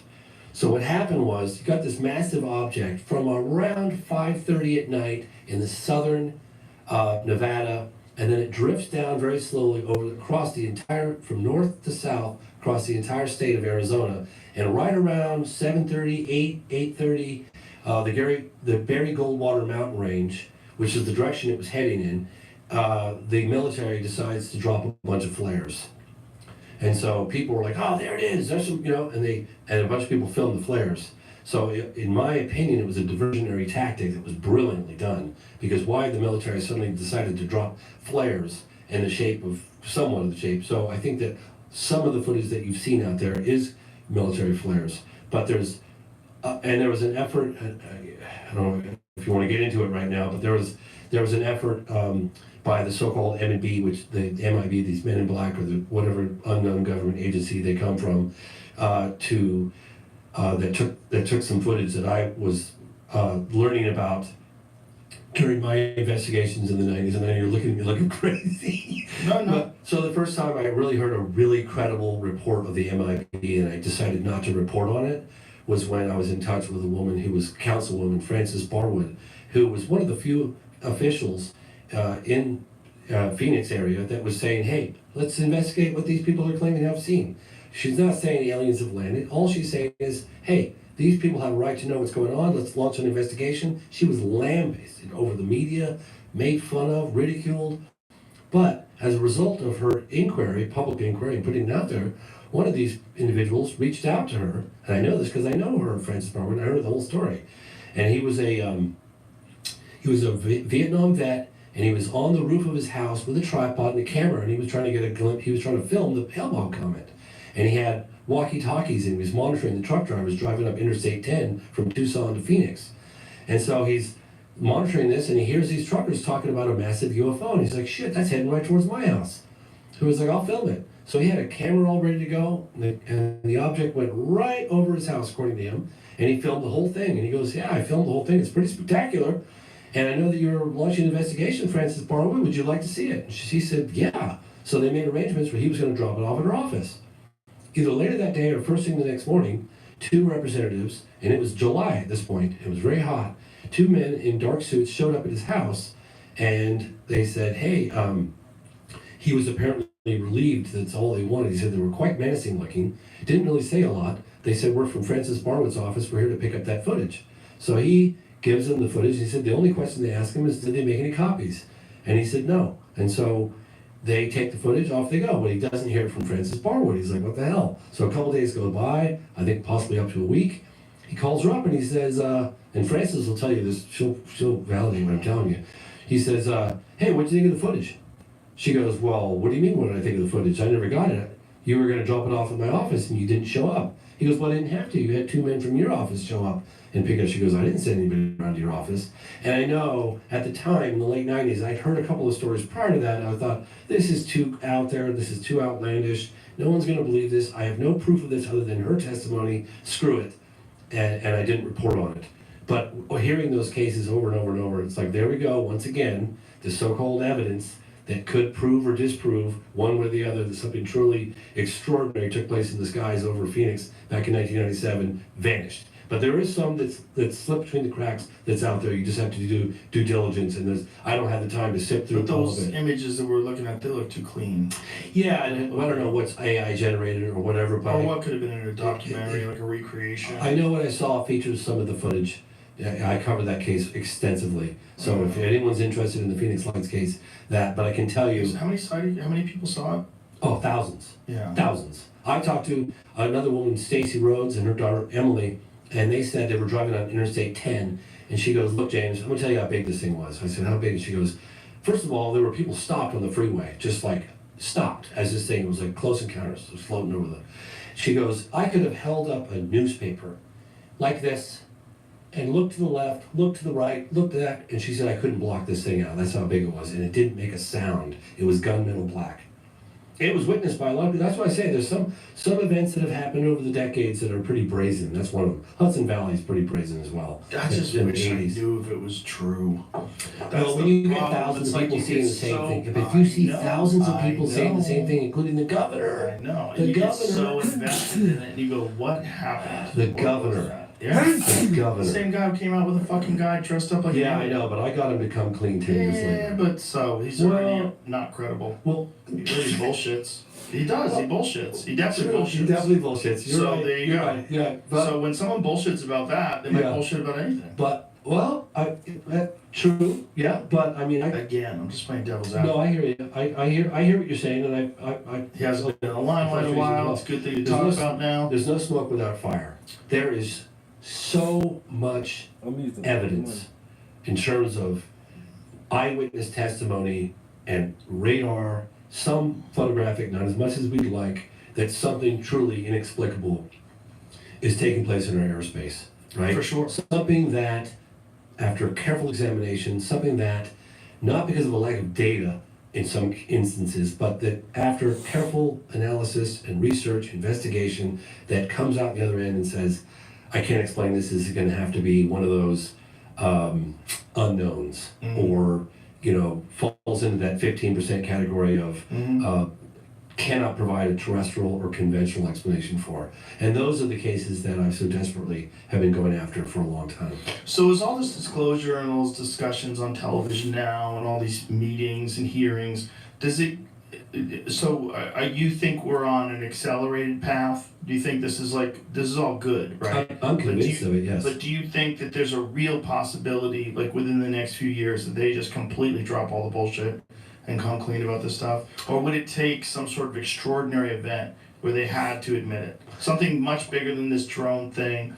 So what happened was you got this massive object from around 5:30 at night in the southern Nevada, and then it drifts down very slowly across the entire, from north to south, across the entire state of Arizona, and right around 7:30, 8:30, the Barry Goldwater mountain range, which is the direction it was heading in, the military decides to drop a bunch of flares. And so people were like, oh, there it is, there's some, and a bunch of people filmed the flares. So in my opinion, it was a diversionary tactic that was brilliantly done. Because why the military suddenly decided to drop flares in the shape of, somewhat of the shape. So I think that some of the footage that you've seen out there is military flares. But there's, and there was an effort, I don't know if you want to get into it right now, but there was an effort by the so-called M&B, which the MIB, these men in black, or the whatever unknown government agency they come from, that took some footage that I was learning about during my investigations in the 90s, and then you're looking at me looking crazy. No. So the first time I really heard a really credible report of the MIB, and I decided not to report on it, was when I was in touch with a woman who was Councilwoman Frances Barwood, who was one of the few officials in Phoenix area that was saying, hey, let's investigate what these people are claiming to have seen. She's not saying aliens have landed. All she's saying is, hey, these people have a right to know what's going on. Let's launch an investigation. She was lambasted over the media, made fun of, ridiculed. But as a result of her inquiry, public inquiry, and putting it out there, one of these individuals reached out to her, and I know this because I know her, Francis Barwood, and I heard the whole story. And he was a Vietnam vet, and he was on the roof of his house with a tripod and a camera, and he was trying to get a glimpse. He was trying to film the hail bomb comment, and he had walkie-talkies, and he was monitoring the truck drivers driving up Interstate 10 from Tucson to Phoenix. And so he's monitoring this, and he hears these truckers talking about a massive UFO, and he's like, shit, that's heading right towards my house. So he was like, I'll film it. So he had a camera all ready to go, and the object went right over his house, according to him, and he filmed the whole thing. And he goes, yeah, I filmed the whole thing. It's pretty spectacular. And I know that you're launching an investigation, Francis Barwood. Would you like to see it? And she said, yeah. So they made arrangements where he was going to drop it off at her office. Either later that day or first thing the next morning, two representatives, and it was July at this point, it was very hot, two men in dark suits showed up at his house, and they said, hey, he was apparently relieved that's all they wanted. He said they were quite menacing looking, didn't really say a lot. They said, we're from Francis Barwood's office, we're here to pick up that footage. So he gives them the footage. He said the only question they asked him is, did they make any copies? And he said no. And so they take the footage, off they go. But he doesn't hear it from Francis Barwood. He's like, what the hell? So a couple days go by, I think possibly up to a week. He calls her up and he says, and Francis will tell you this, she'll validate what I'm telling you. He says, hey, what do you think of the footage? She goes, well, what do you mean what did I think of the footage? I never got it. You were going to drop it off at my office and you didn't show up. He goes, well, I didn't have to. You had two men from your office show up and pick up. She goes, I didn't send anybody around to your office. And I know at the time, in the late 90s, I'd heard a couple of stories prior to that, and I thought, this is too out there, this is too outlandish, no one's going to believe this, I have no proof of this other than her testimony, screw it. And I didn't report on it. But hearing those cases over and over and over, it's like, there we go, once again, the so-called evidence that could prove or disprove, one way or the other, that something truly extraordinary took place in the skies over Phoenix back in 1997, vanished. But there is some that's slipped between the cracks that's out there. You just have to do due diligence, and I don't have the time to sift through But all those of it. images that we're looking at, they look too clean. Yeah, and I don't know what's AI generated or whatever, but Or what could have been in a documentary, like a recreation. I know what I saw features some of the footage. Yeah, I covered that case extensively. So if anyone's interested in the Phoenix Lights case, but I can tell you, How many people saw it? oh, thousands. Yeah. Thousands. I talked to another woman, Stacy Rhodes, and her daughter Emily, and they said they were driving on Interstate 10, and she goes, look, James, I'm going to tell you how big this thing was. I said, how big? And she goes, first of all, there were people stopped on the freeway, just like stopped as this thing was like close encounters, it was floating over the. She goes, I could have held up a newspaper like this and looked to the left, looked to the right, looked at that, and she said I couldn't block this thing out. That's how big it was, and it didn't make a sound. It was gunmetal black. It was witnessed by a lot of people. That's why I say there's some events that have happened over the decades that are pretty brazen. That's one of them. Hudson Valley is pretty brazen as well. I just In the wish I 80s. knew if it was true. Well, when you get thousands of people saying the same thing, if you see thousands of people saying the same thing, including the governor, I know. The And you get governor. so invested in it, and you go, what happened? The What was governor. that? Yeah. the The governor. same guy who came out with a fucking guy dressed up like Yeah, him. I know, but I got him to come clean 10 years Yeah, later. but so he's already Well- not credible. Well, He really bullshits. He does. He bullshits. He definitely bullshits. he definitely bullshits. You're So right. there you You're go. right. Yeah, but So when someone bullshits about that, they might Yeah. bullshit about anything. But well, true. Yeah, but I mean, Again, I'm just playing devil's advocate. no, I hear you. I hear what you're saying, and I He hasn't been in the limelight in a while. It's a good thing to talk about now. There's no smoke without fire. There is so much I'm using evidence in terms of eyewitness testimony and radar, some photographic, not as much as we'd like, that something truly inexplicable is taking place in our airspace, right? For sure. Something that, after careful examination, something that, not because of a lack of data in some instances, but that after careful analysis and research, investigation, that comes out the other end and says, I can't explain this, this is gonna have to be one of those unknowns, or, falls into that 15% category of Mhm. cannot provide a terrestrial or conventional explanation for. And those are the cases that I so desperately have been going after for a long time. So is all this disclosure and all those discussions on television now and all these meetings and hearings, does it, so you think we're on an accelerated path? Do you think this is all good, right? I'm convinced of it, yes. But do you think that there's a real possibility, like within the next few years, that they just completely drop all the bullshit and come clean about this stuff? Or would it take some sort of extraordinary event where they had to admit it? Something much bigger than this drone thing?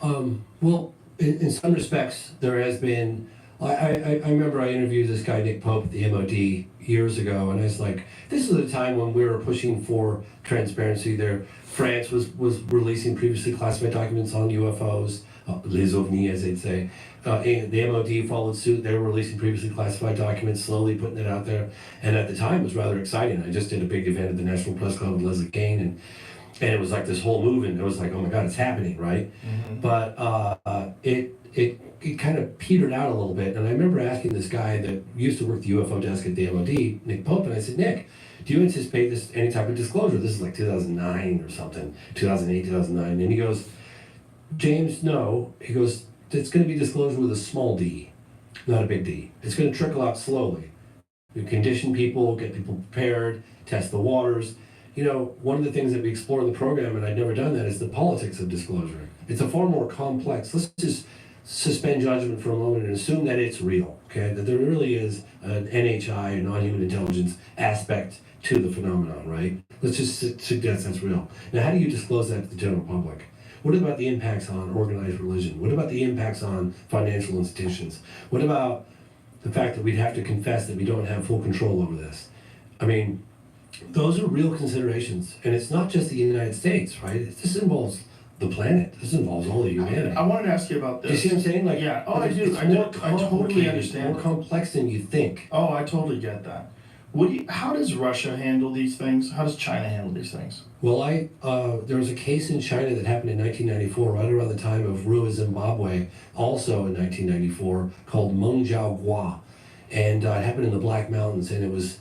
Well, in some respects, there has been. I remember I interviewed this guy Nick Pope at the MOD years ago, and I was like, this was a time when we were pushing for transparency. There, France was releasing previously classified documents on UFOs, les ovnis as they'd say. And the MOD followed suit. They were releasing previously classified documents, slowly putting it out there. And at the time, it was rather exciting. I just did a big event at the National Press Club with Leslie Kane, and it was like this whole movement. It was like, oh my God, it's happening, right? Mm-hmm. But it kind of petered out a little bit. And I remember asking this guy that used to work the UFO desk at the MOD, Nick Pope, and I said, Nick, do you anticipate this any type of disclosure? This is like 2009 or something, 2008, 2009. And he goes, James, no. He goes, it's going to be disclosure with a small d, not a big D. It's going to trickle out slowly. You condition people, get people prepared, test the waters. You know, one of the things that we explore in the program, and I'd never done that, is the politics of disclosure. It's a far more complex. Let's just suspend judgment for a moment and assume that it's real, okay? That there really is an NHI, a non-human intelligence aspect to the phenomenon, right? Let's just suggest that's real. Now, how do you disclose that to the general public? What about the impacts on organized religion? What about the impacts on financial institutions? What about the fact that we'd have to confess that we don't have full control over this? I mean, those are real considerations. And it's not just the United States, right? This involves the planet. This involves all of humanity. I wanted to ask you about this. You see what I'm saying? Like, yeah. Oh, I do. I totally complicated, understand. more complex than you think. Oh, I totally get that. How does Russia handle these things? How does China handle these things? Well, there was a case in China that happened in 1994, right around the time of Rua, Zimbabwe, also in 1994, called Mengjiao. And it happened in the Black Mountains, and it was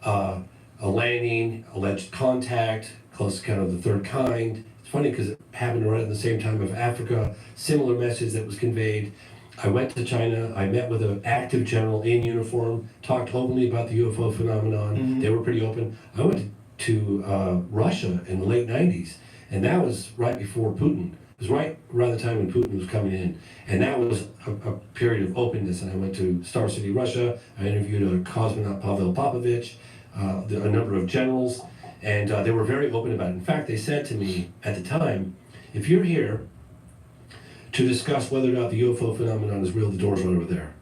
a landing, alleged contact, close to kind of the third kind. It's funny because it happened right at the same time of Africa, similar message that was conveyed. I went to China, I met with an active general in uniform, talked openly about the UFO phenomenon. Mm-hmm. They were pretty open. I went to Russia in the late 90s, and that was right before Putin. It was right around the time when Putin was coming in. And that was a period of openness. And I went to Star City, Russia. I interviewed a cosmonaut, Pavel Popovich, a number of generals, and they were very open about it. In fact, they said to me at the time, if you're here to discuss whether or not the UFO phenomenon is real, the door's right over there.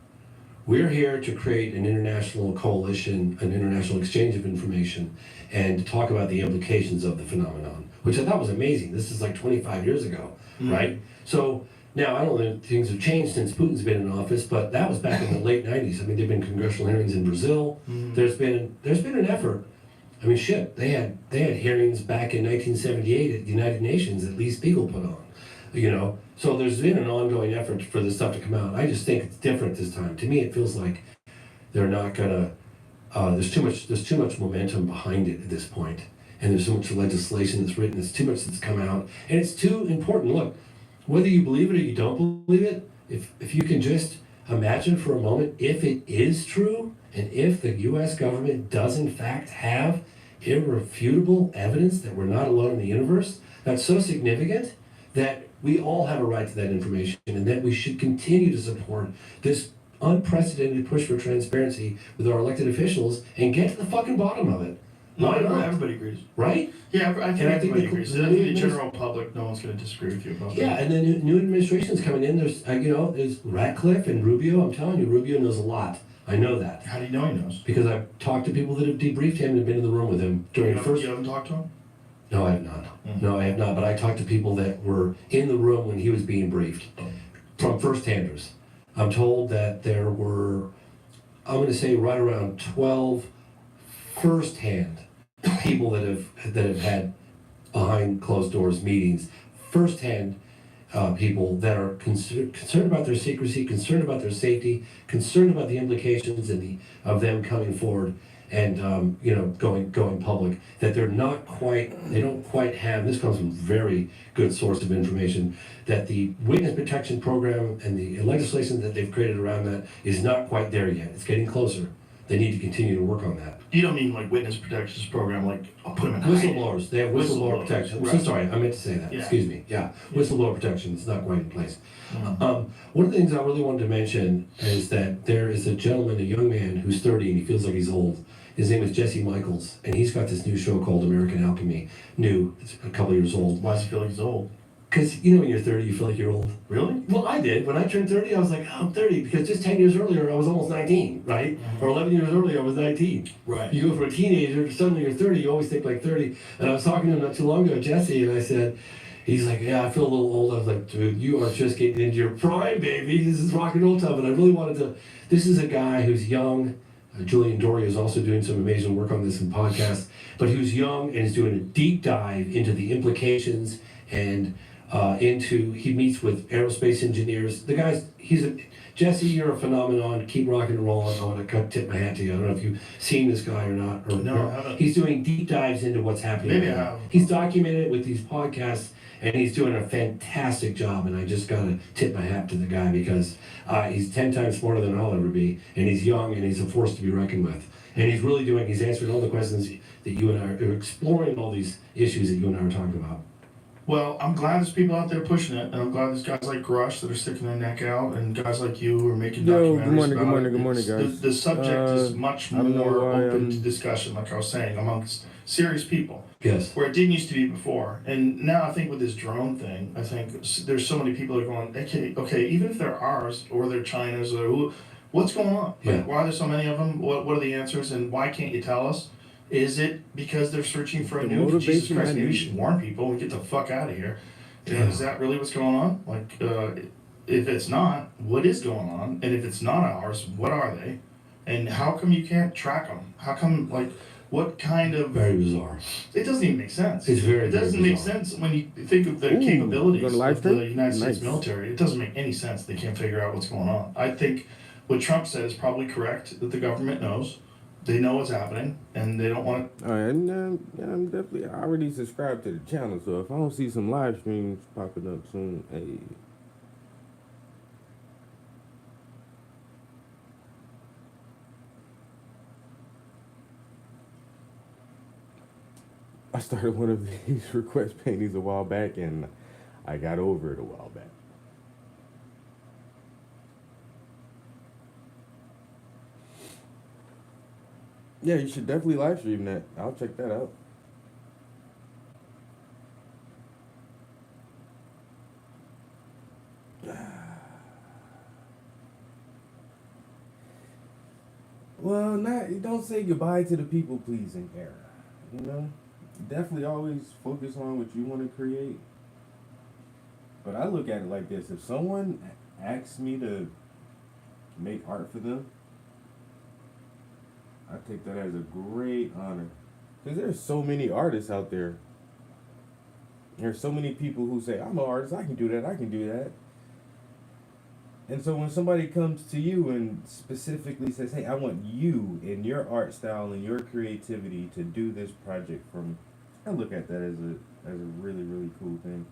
We're here to create an international coalition, an international exchange of information, and to talk about the implications of the phenomenon, which I thought was amazing. This is like 25 years ago, right? So now, I don't know if things have changed since Putin's been in office, but that was back in the late 90s. I mean, there have been congressional hearings in Brazil. There's been an effort. I mean, shit, they had hearings back in 1978 at the United Nations that Lee Spiegel put on, you know? So there's been an ongoing effort for this stuff to come out. I just think it's different this time. To me, it feels like they're not gonna. There's too much momentum behind it at this point, and there's so much legislation that's written. There's too much that's come out, and it's too important. Look, whether you believe it or you don't believe it, if you can just imagine for a moment, if it is true, and if the U.S. government does in fact have irrefutable evidence that we're not alone in the universe, that's so significant that we all have a right to that information, and that we should continue to support this unprecedented push for transparency with our elected officials and get to the fucking bottom of it. Why not? Everybody agrees. Right? Yeah, I think everybody agrees. I think the the general public, no one's going to disagree with you about that. Yeah, and then new administration's coming in. There's, there's Ratcliffe and Rubio. I'm telling you, Rubio knows a lot. I know that. How do you know he knows? Because I've talked to people that have debriefed him and have been in the room with him during the first... You haven't talked to him? No, I have not. Mm-hmm. No, I have not. But I talked to people that were in the room when he was being briefed from first-handers. I'm told that there were, I'm going to say right around 12 first-hand people that have had behind closed doors meetings, first-hand people that are concerned about their secrecy, concerned about their safety, concerned about the implications of them coming forward. and going public, that they don't quite have, this comes from very good source of information, that the witness protection program and the legislation that they've created around that is not quite there yet. It's getting closer. They need to continue to work on that. You don't mean like witness protections program, like I'll put them in hiding. Whistleblowers, they have whistleblower Whistleblowers, protection. I'm so right. sorry, I meant to say that, Yeah. excuse me, yeah. Whistleblower protection is not quite in place. Mhm. One of the things I really wanted to mention is that there is a gentleman, a young man who's 30 and he feels like he's old. His name is Jesse Michaels, and he's got this new show called American Alchemy. It's a couple years old. Why does he feel like he's old? Because when you're 30, you feel like you're old. Really? Well, I did. When I turned 30, I was like, oh, I'm 30, because just 10 years earlier, I was almost 19, right? Mhm. Or 11 years earlier, I was 19. Right. You go from a teenager to suddenly you're 30, you always think like 30. And I was talking to him not too long ago, Jesse, and I said, he's like, yeah, I feel a little old. I was like, dude, you are just getting into your prime, baby. This is rock and roll time. And I really wanted to, this is a guy who's young. Julian Doria is also doing some amazing work on this in podcasts, but who's young and is doing a deep dive into the implications and he meets with aerospace engineers. The guy's, Jesse, you're a phenomenon. Keep rocking and rolling. I want to tip my hat to you. I don't know if you've seen this guy or not. No, I haven't. He's doing deep dives into what's happening. Maybe I have. He's documented it with these podcasts, and he's doing a fantastic job. And I just got to tip my hat to the guy because he's 10 times smarter than I'll ever be, and he's young, and he's a force to be reckoned with. And he's answering all the questions that you and I are exploring, all these issues that you and I are talking about. Well, I'm glad there's people out there pushing it, and I'm glad there's guys like Grush that are sticking their neck out, and guys like you who are making Yo, documentaries good morning, about good morning, it. good morning, It's- guys. The subject is much I don't know more why, open to discussion, like I was saying, amongst serious people, Yes. where it didn't used to be before. And now I think with this drone thing, I think there's so many people that are going, okay, even if they're ours or they're China's or who, what's going on? Yeah. Like, why are there so many of them? What are the answers, and why can't you tell us? Is it because they're searching for a The nuke? Jesus motivation Christ, I maybe we need. should warn people and get the fuck out of here. Yeah. Is that really what's going on? Like, if it's not, what is going on? And if it's not ours, what are they? And how come you can't track them? How come, like, what kind of... Very bizarre. It doesn't even make sense. It's very, It doesn't very make bizarre. sense when you think of the Ooh, capabilities gonna live of the stream? United States Nice. military. It doesn't make any sense. They can't figure out what's going on. I think what Trump said is probably correct, that the government knows. They know what's happening, and they don't want to... All right, and I'm definitely I already subscribed to the channel, so if I don't see some live streams popping up soon, hey. I started one of these request paintings a while back, and I got over it a while back. Yeah, you should definitely live stream that. I'll check that out. Well, don't say goodbye to the people pleasing era. You know, definitely always focus on what you want to create. But I look at it like this: if someone asks me to make art for them, I take that as a great honor. Because there's so many artists out there. There's so many people who say, I'm an artist, I can do that, I can do that. And so when somebody comes to you and specifically says, hey, I want you and your art style and your creativity to do this project for me, I look at that as a really, really cool thing.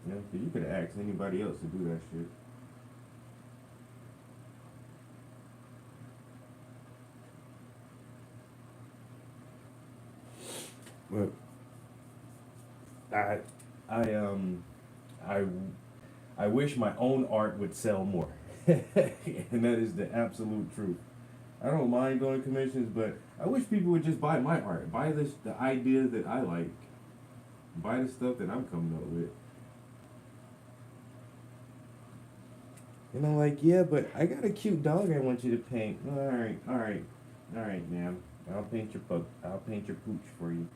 You know, because you could have asked anybody else to do that shit. But I wish my own art would sell more, and that is the absolute truth. I don't mind going commissions, but I wish people would just buy my art, buy the idea that I like, buy the stuff that I'm coming up with. And I'm like, yeah, but I got a cute dog I want you to paint. All right, ma'am. I'll paint your pooch for you.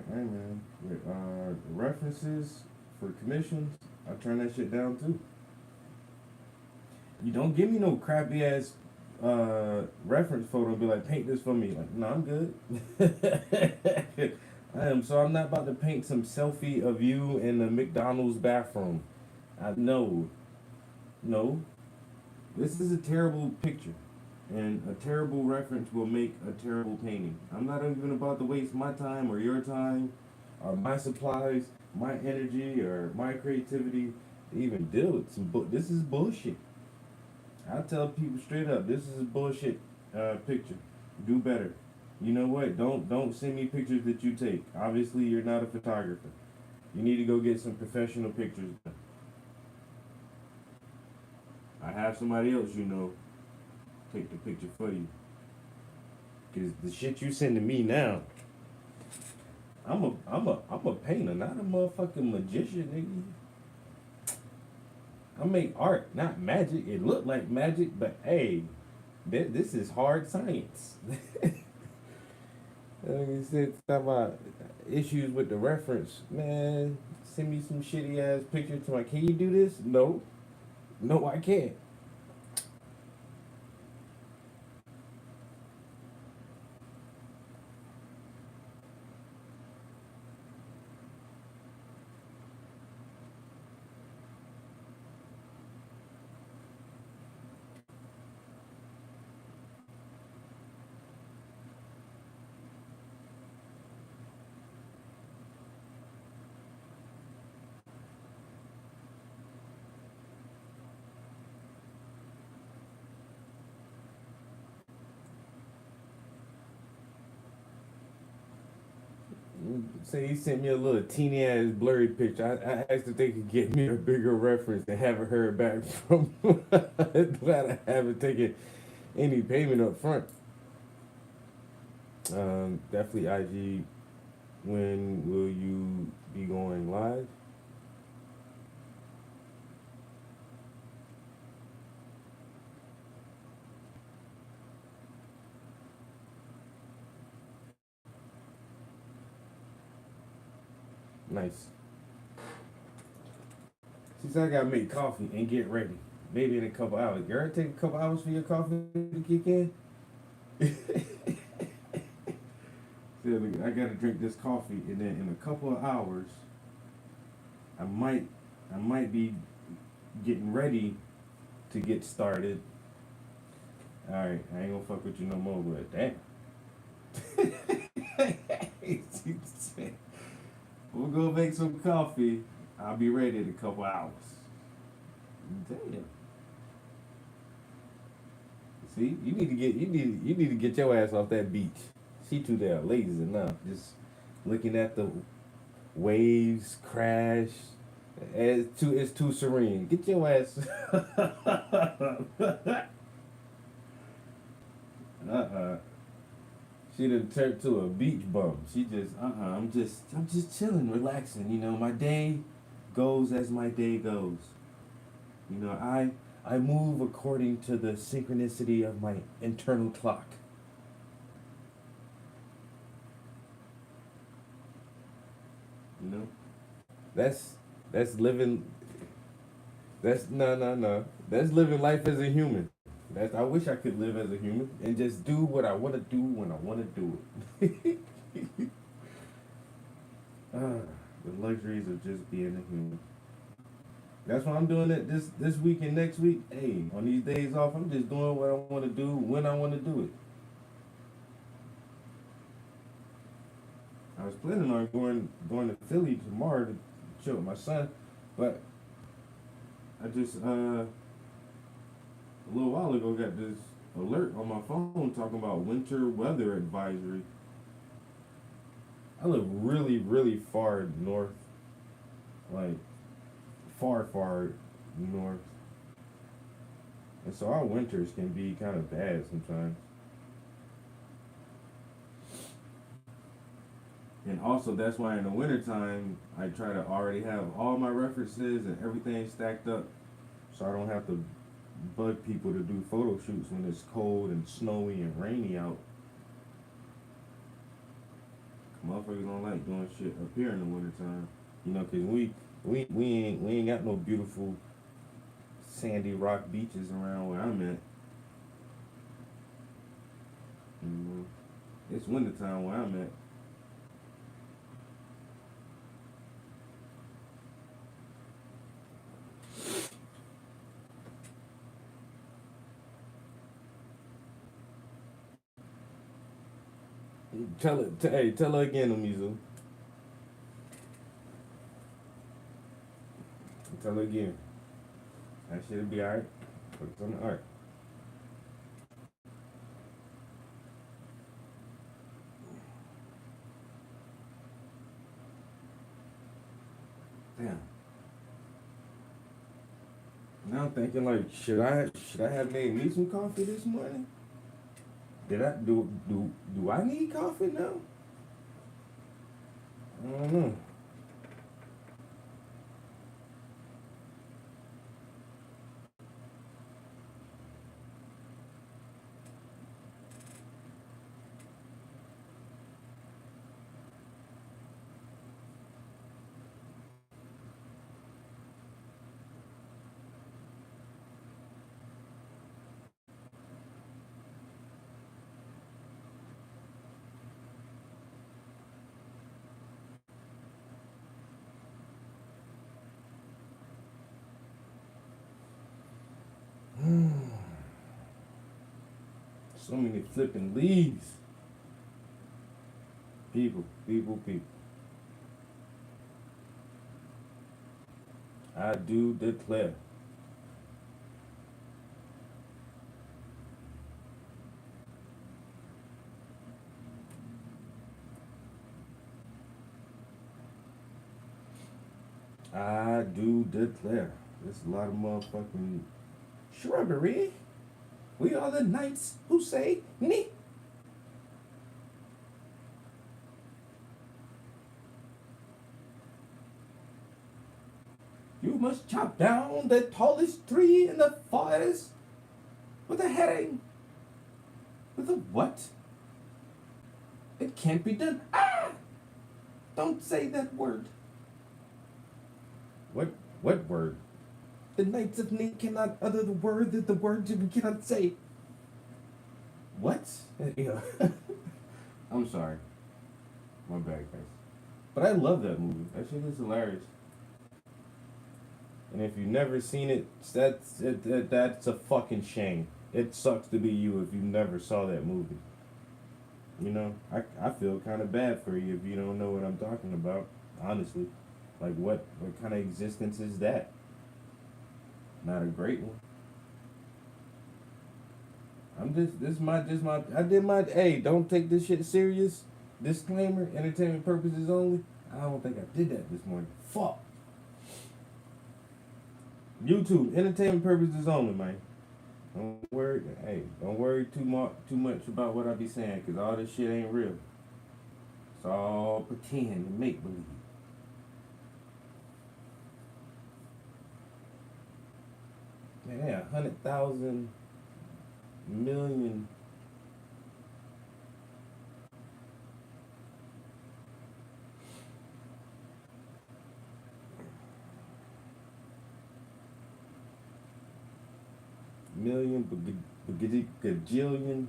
hey man, with, references for commissions, I turn that shit down too. You don't give me no crappy ass reference photo and be like, paint this for me. Like, no, I'm good. I'm not about to paint some selfie of you in the McDonald's bathroom. No. This is a terrible picture. And a terrible reference will make a terrible painting. I'm not even about to waste my time or your time or my supplies, my energy or my creativity to even deal with this is bullshit. I tell people straight up, this is a bullshit picture. Do better. You know what? Don't send me pictures that you take. Obviously, you're not a photographer. You need to go get some professional pictures done. I have somebody else take the picture for you. Cause the shit you sending me now, I'm a painter, not a motherfucking magician, nigga. I make art, not magic. It look like magic, but hey, this is hard science. Like I said, talk about issues with the reference. Man, send me some shitty ass picture to my, can you do this? No, I can't. Say he sent me a little teeny ass blurry picture. I asked if they could get me a bigger reference and haven't heard back from glad I haven't taken any payment up front. Definitely IG. When will you be going live? Nice. She said I gotta make coffee and get ready. Maybe in a couple hours. Girl, it take a couple hours for your coffee to kick in. Said, I gotta drink this coffee, and then in a couple of hours, I might be getting ready to get started. All right, I ain't gonna fuck with you no more, but damn. She said, we'll go make some coffee. I'll be ready in a couple hours. Damn. See, you need to get your ass off that beach. She too damn lazy enough. Just looking at the waves crash. It's too serene. Get your ass. She done turned to a beach bum. She just I'm just chilling, relaxing. My day goes as my day goes. I move according to the synchronicity of my internal clock. That's living. That's no. That's living life as a human. I wish I could live as a human and just do what I want to do when I want to do it. The luxuries of just being a human. That's why I'm doing it this week and next week. Hey, on these days off, I'm just doing what I want to do when I want to do it. I was planning on going to Philly tomorrow to chill with my son, but I just a little while ago got this alert on my phone talking about winter weather advisory. I live really, really far north, like far north, and so our winters can be kind of bad sometimes. And also, that's why in the wintertime, I try to already have all my references and everything stacked up so I don't have to bug people to do photo shoots when it's cold and snowy and rainy out. Motherfuckers don't like doing shit up here in the wintertime. You know, cause we ain't got no beautiful sandy rock beaches around where I'm at. You know, it's wintertime where I'm at. Tell her again, Amizu. Tell her again. That shit'll be alright. Focus on the art. Damn. Now I'm thinking like, should I have made me some coffee this morning? Do I need coffee now? I don't know. So many flipping leaves. People. I do declare. I do declare. There's a lot of motherfucking shrubbery. We are the knights who say me. You must chop down the tallest tree in the forest with a herring. With a what? It can't be done. Ah! Don't say that word. What word? The Knights of Ni cannot utter the word that the word we cannot say. What? Yeah. I'm sorry. My bad, guys. But I love that movie. That shit is hilarious. And if you've never seen it, that's a fucking shame. It sucks to be you if you never saw that movie. You know, I feel kind of bad for you if you don't know what I'm talking about. Honestly, like what kind of existence is that? Not a great one. Hey, don't take this shit serious. Disclaimer, entertainment purposes only. I don't think I did that this morning. Fuck. YouTube, entertainment purposes only, man. Don't worry too much about what I be saying, cause all this shit ain't real. It's all pretend and make believe. Man, yeah, 100,000 million. Gajillion.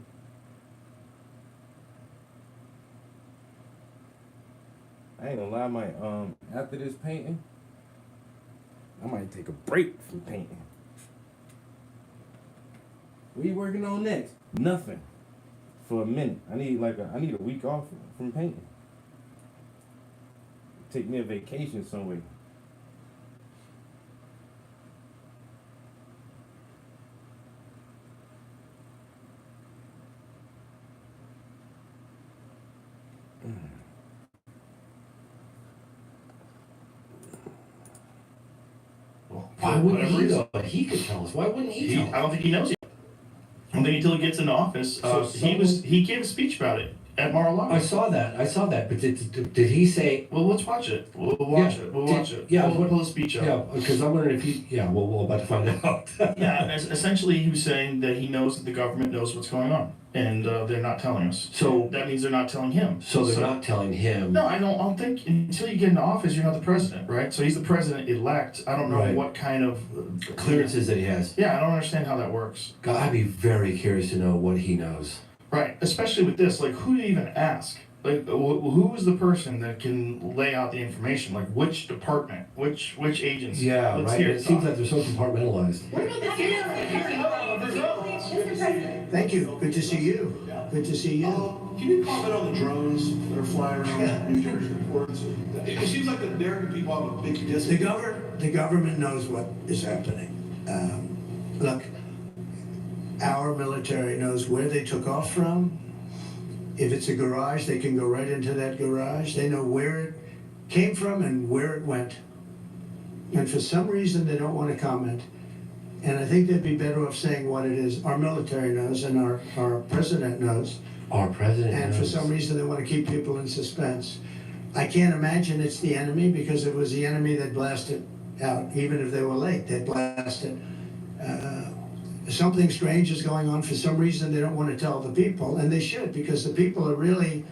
I ain't gonna lie, after this painting, I might take a break from painting. What are you working on next? Nothing. For a minute. I need a week off from painting. Take me a vacation somewhere. Why wouldn't he though? He could tell us. Why wouldn't he tell us? I don't think he knows yet. I don't think until he gets in office. So he gave a speech about it. at Mar-a-Lago. I saw that, but did he say, Well, let's watch it. We'll watch Yeah, it. We'll did- watch it. yeah, Pull the speech up. yeah, because I'm wondering if he, yeah, well, we're about to find out. Yeah, essentially he was saying that he knows that the government knows what's going on, and they're not telling us. So- that means they're not telling him. So they're not telling him. No, I don't think until you get into office, you're not the president, right? So he's the president-elect. I don't know Right. what kind of Clearances that he has. Yeah, I don't understand how that works. God, I'd be very curious to know what he knows. Right, especially with this, like, who do you even ask? Like, who is the person that can lay out the information? Like, which department, which agency? Yeah, Let's right. hear It it. seems like they're so compartmentalized. Thank you. Good to see you. Good to see you. Can you comment on the drones that are flying around New Jersey reports? It seems like the American people have a big The government knows what is happening. Look, our military knows where they took off from. If it's a garage, they can go right into that garage. They know where it came from and where it went. And for some reason, they don't want to comment. And I think they'd be better off saying what it is. Our military knows and our president knows. Our president And for knows. some reason, they want to keep people in suspense. I can't imagine it's the enemy, because it was the enemy that blasted out. Even if they were late, they blasted. Something strange is going on. For some reason, they don't want to tell the people, and they should, because the people are really,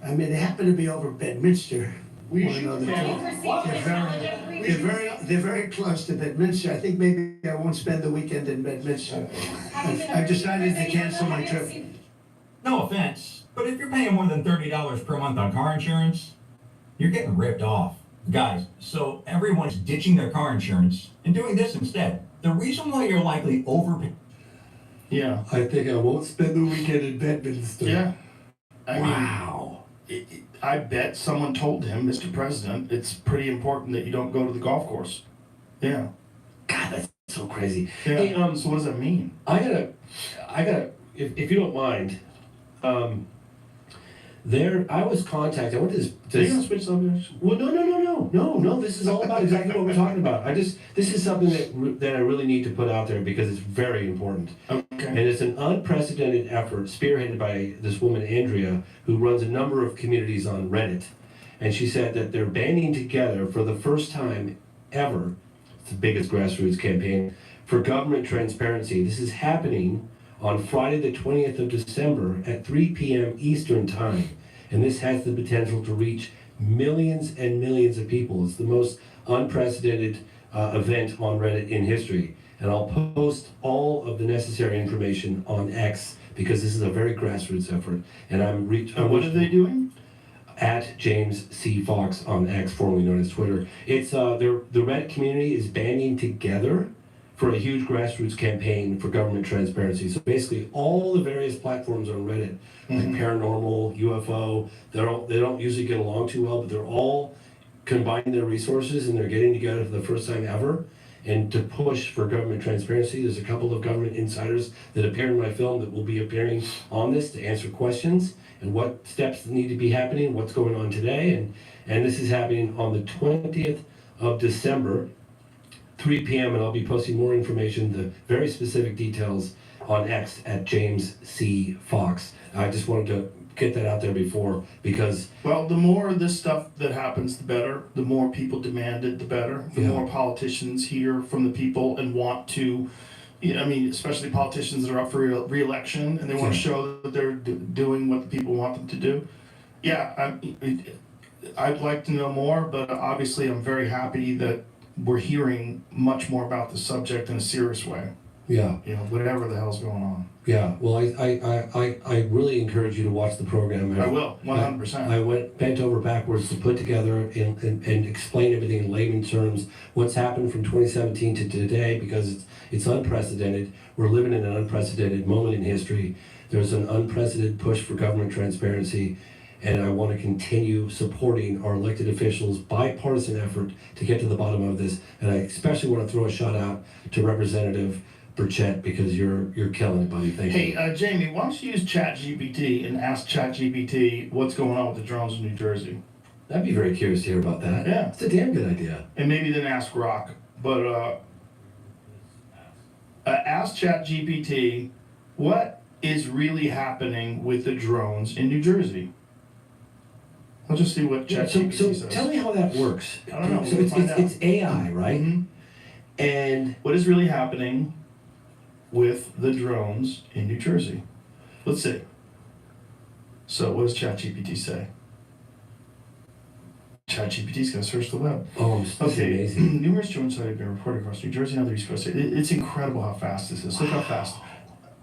I mean, they happen to be over Bedminster. We One should- another, too. What? They're very close to Bedminster. I think maybe I won't spend the weekend in Bedminster. I've decided to cancel my trip. No offense, but if you're paying more than $30 per month on car insurance, you're getting ripped off. Guys, so everyone's ditching their car insurance and doing this instead. The reason why you're likely overpaying. Yeah, I think I won't spend the weekend in Bedminster. yeah. I mean, Wow. I bet someone told him, Mr. President, it's pretty important that you don't go to the golf course. Yeah. God, that's so crazy. Yeah. Hey, So what does that mean? I gotta, if you don't mind, I was contacted, I went to Are you gonna switch subjects? well, no, this is all about exactly what we're talking about. This is something that I really need to put out there because it's very important. And Okay. it's an unprecedented effort spearheaded by this woman, Andrea, who runs a number of communities on Reddit. And she said that they're banding together for the first time ever, it's the biggest grassroots campaign, for government transparency. This is happening on Friday the 20th of December at 3 p.m. Eastern Time. And this has the potential to reach millions and millions of people. It's the most unprecedented event on Reddit in history. And I'll post all of the necessary information on X because this is a very grassroots effort. And What are they doing? at James C. Fox on X, formerly known as Twitter. It's the Reddit community is banding together for a huge grassroots campaign for government transparency. So basically, all the various platforms on Reddit, like paranormal, UFO, they don't usually get along too well, but they're all combining their resources and they're getting together for the first time ever. And to push for government transparency, there's a couple of government insiders that appear in my film that will be appearing on this to answer questions and what steps need to be happening, what's going on today. And this is happening on the 20th of December, 3 p.m. And I'll be posting more information, the very specific details on X at James C. Fox. I just wanted to get that out there before because Well, the more of this stuff that happens, the better. The more people demand it, the better. The Yeah. more politicians hear from the people and want to, I mean, especially politicians that are up for re-election and they want to Yeah. show that they're doing what the people want them to do. Yeah, I'd like to know more, but obviously I'm very happy that we're hearing much more about the subject in a serious way. yeah. Whatever the hell's going on. Yeah, well, I really encourage you to watch the program. I will, 100%. I went bent over backwards to put together and explain everything in layman terms, what's happened from 2017 to today, because it's unprecedented. We're living in an unprecedented moment in history. There's an unprecedented push for government transparency, and I want to continue supporting our elected officials' bipartisan effort to get to the bottom of this. And I especially want to throw a shout out to Representative Burchett because you're killing it, buddy. Thank you. Hey, Jamie, why don't you use ChatGPT and ask ChatGPT what's going on with the drones in New Jersey? I'd be very curious to hear about that. Yeah. It's a damn good idea. And maybe then ask Grok. But ask ChatGPT what is really happening with the drones in New Jersey? Let's just see what Yeah, so ChatGPT says. tell me how that works. I don't know, So we'll find out. it's AI, right? Mhm. And What is really happening with the drones in New Jersey? Let's see. So what does ChatGPT say? ChatGPT's gonna search the web. this is Okay, amazing. numerous drone sites have been reported across New Jersey and other East Coast states. It's incredible how fast this is. Look how fast.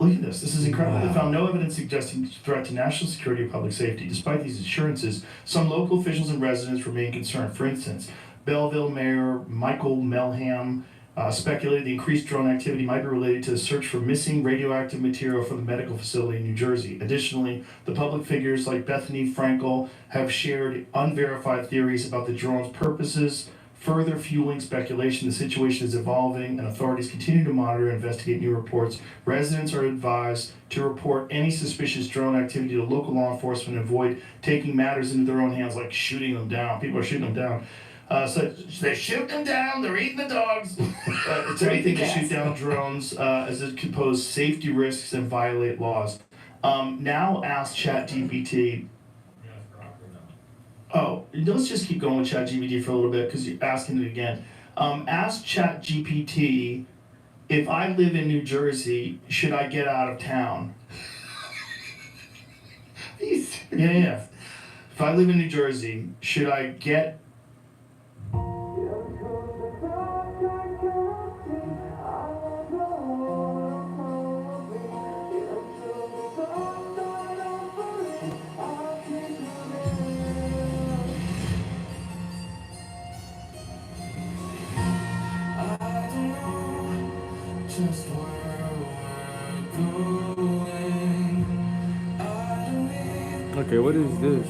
Look at this. This is incredible. They Wow. found no evidence suggesting threat to national security or public safety. Despite these assurances, some local officials and residents remain concerned. For instance, Belleville Mayor Michael Melham speculated the increased drone activity might be related to the search for missing radioactive material from the medical facility in New Jersey. Additionally, the public figures like Bethany Frankel have shared unverified theories about the drone's purposes, further fueling speculation. The situation is evolving and authorities continue to monitor and investigate new reports. Residents are advised to report any suspicious drone activity to local law enforcement and avoid taking matters into their own hands, like shooting them down. People are shooting them down. So they shoot them down, they're eating the dogs. It's anything to shoot down drones as it could pose safety risks and violate laws. Now ask ChatGPT. Oh, let's just keep going with ChatGPT for a little bit because you're asking it again. Ask ChatGPT, if I live in New Jersey, should I get out of town? Yeah. If I live in New Jersey, should I get... Okay, what is this?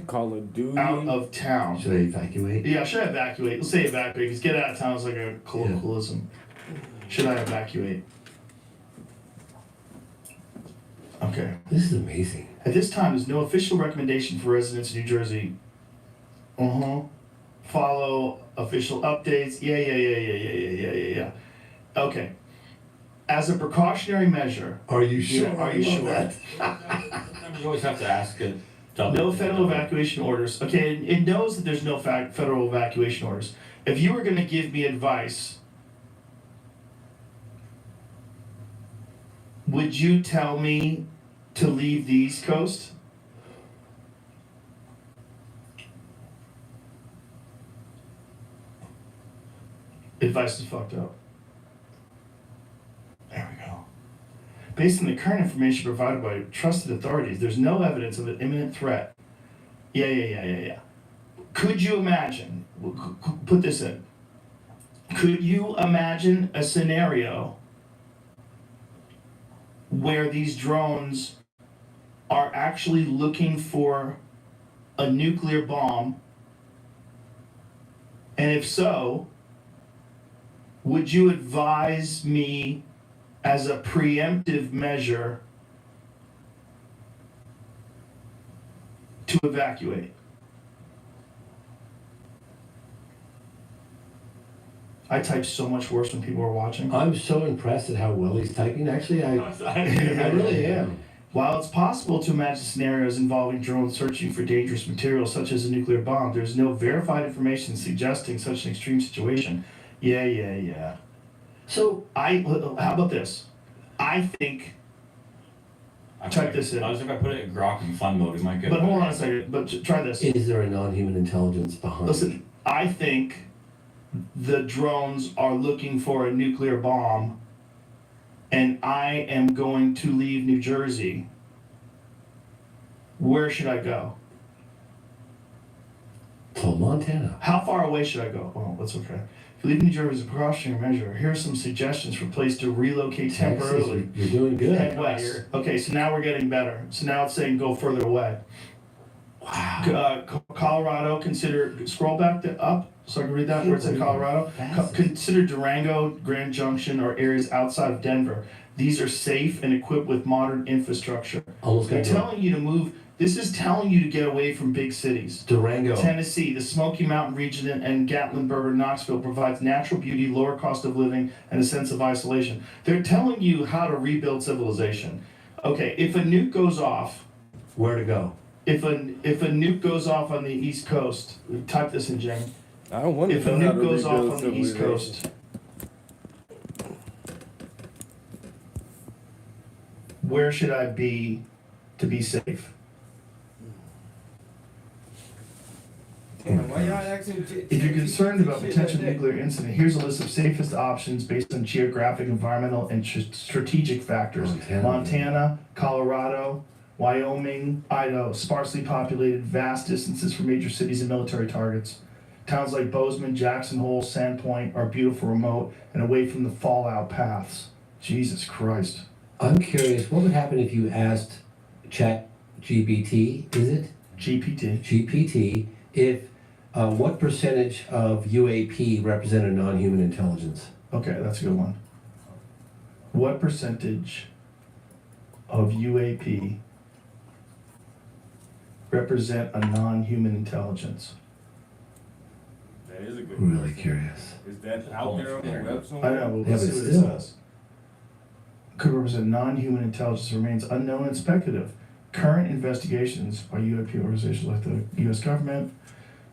Call of Duty. out of town? Should I evacuate? Yeah, should I evacuate? Let's say evacuate, because get out of town is like a colloquialism. Should I evacuate? Okay. This is amazing. At this time, there's no official recommendation for residents of New Jersey. Follow official updates. Yeah. Okay. As a precautionary measure, Are you sure? are you sure? You always have to ask it. No federal evacuation orders. Okay, it knows that there's no federal evacuation orders. If you were going to give me advice, would you tell me to leave the East Coast? Advice is fucked up. There we go. Based on the current information provided by trusted authorities, there's no evidence of an imminent threat. Yeah. Could you imagine, put this in, could you imagine a scenario where these drones are actually looking for a nuclear bomb? And if so, would you advise me as a preemptive measure to evacuate? I type so much worse when people are watching. I'm so impressed at how well he's typing. Actually, I really am. While it's possible to imagine scenarios involving drones searching for dangerous materials such as a nuclear bomb, there's no verified information suggesting such an extreme situation. Yeah. So How about this? I think, type this in. I was if I put it in Grok and fun mode, we might get. But hold on a second, but try this. is there a non-human intelligence behind? Listen, I think the drones are looking for a nuclear bomb, and I am going to leave New Jersey. Where should I go? To Montana. How far away should I go? Well, that's okay. If you leave New Jersey as a precautionary measure, here are some suggestions for places to relocate temporarily. Texas, you're doing good. Head west. Okay, so now we're getting better. So now it's saying go further away. Wow. Colorado, scroll back up so I can read that where it said Colorado. Consider Durango, Grand Junction, or areas outside of Denver. These are safe and equipped with modern infrastructure. Almost They're got it. telling you to move This is telling you to get away from big cities. Durango. Tennessee, the Smoky Mountain region and Gatlinburg or Knoxville provides natural beauty, lower cost of living, and a sense of isolation. They're telling you how to rebuild civilization. Okay, if a nuke goes off, Where to go? if a nuke goes off on the East Coast, type this in, Jamie. I don't want to If a know how nuke to goes off rebuild on the East civilization. Coast, where should I be to be safe? Damn, why y'all asking If you're concerned about shit potential like that? nuclear incident, here's a list of safest options based on geographic, environmental, and strategic factors. Montana, Colorado, Wyoming, Idaho, sparsely populated, vast distances from major cities and military targets. Towns like Bozeman, Jackson Hole, Sandpoint are beautiful, remote, and away from the fallout paths. Jesus Christ. I'm curious, what would happen if you asked Chat GPT, is it? GPT. GPT, if what percentage of UAP represented non-human intelligence? Okay, that's a good one. What percentage of UAP represent a non-human intelligence? That is a good I'm really question. curious. Is that out there on the web I somewhere? know, but Yeah, let's but see what it still. says. Could represent non-human intelligence remains unknown and speculative. Current investigations by UAP organizations like the U.S. government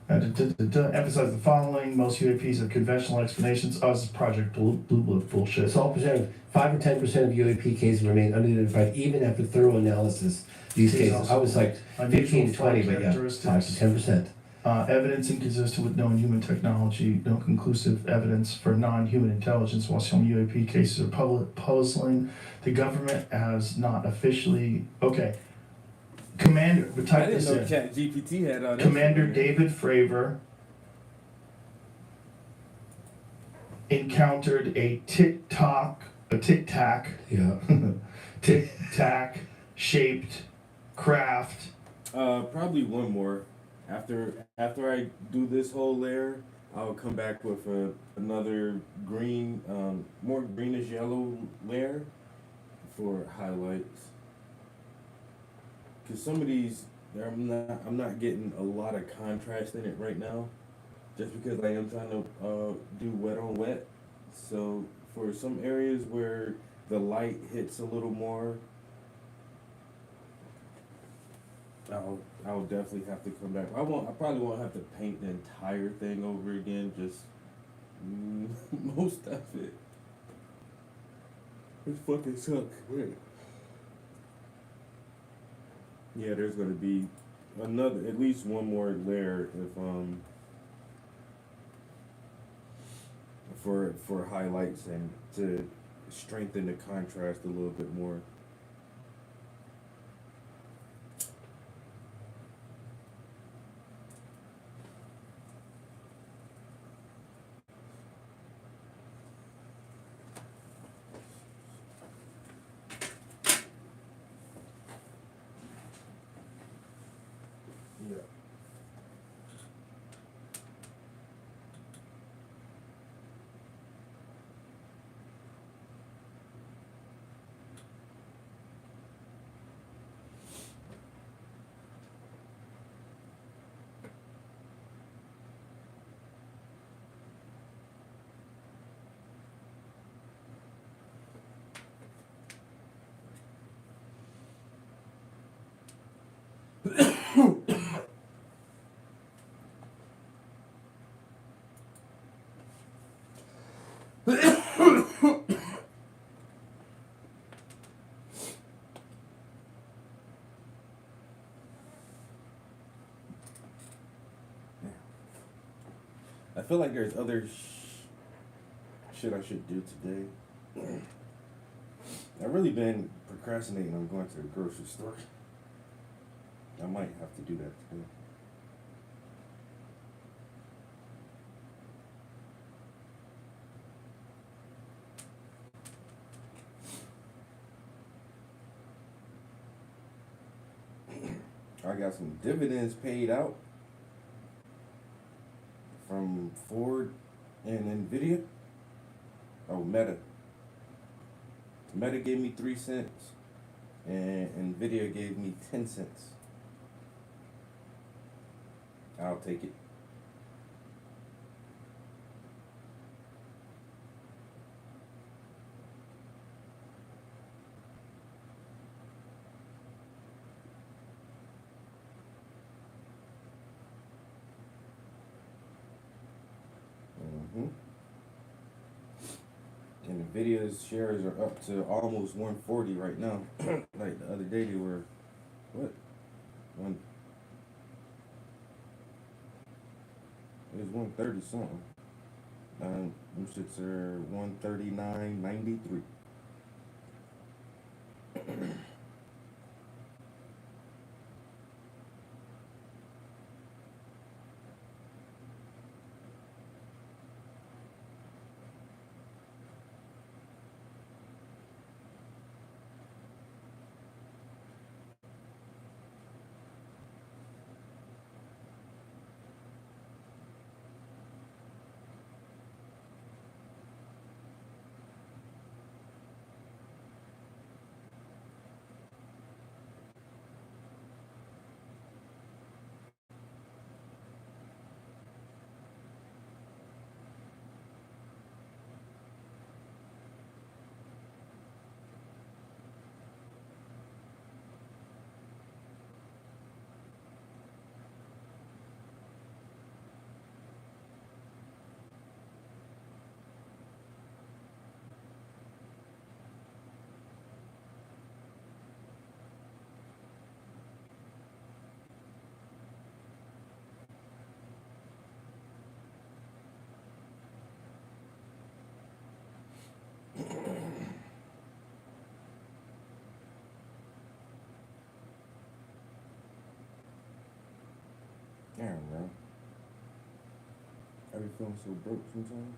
emphasize the following: most UAPs have conventional explanations. Oh, this is Project Blue Book bullshit. It's all percent, 5 or 10% of UAP cases remain unidentified even after thorough analysis. These These cases, also I was like unusual 15 to 20, flight but yeah, 5 characteristics. to 10%. Evidence inconsistent with known human technology, no conclusive evidence for non-human intelligence, while some UAP cases are puzzling. The government has not officially, okay. Commander, but I type didn't this know in. Chat GPT had all that. Commander shit. David Fravor encountered a tic-tac Yeah. tic-tac shaped craft. Probably one more. After I do this whole layer, I'll come back with another green, more greenish yellow layer for highlights. Cause some of these, I'm not getting a lot of contrast in it right now, just because I am trying to do wet on wet. So for some areas where the light hits a little more, I'll definitely have to come back. I probably won't have to paint the entire thing over again. Just most of it. It fucking sucks. Yeah, there's gonna be at least one more layer if for highlights and to strengthen the contrast a little bit more. Yeah. I feel like there's other shit I should do today. I've really been procrastinating on going to the grocery store. I might have to do that today. I got some dividends paid out from Ford and Nvidia. Oh, Meta. Meta gave me 3 cents, and Nvidia gave me 10 cents. I'll take it. Mm-hmm. And the Nvidia's shares are up to almost 140 right now. Like the other day they were, what? One, it was 130 something. Them shits are 139.93. Damn, bro. I be feeling so broke sometimes.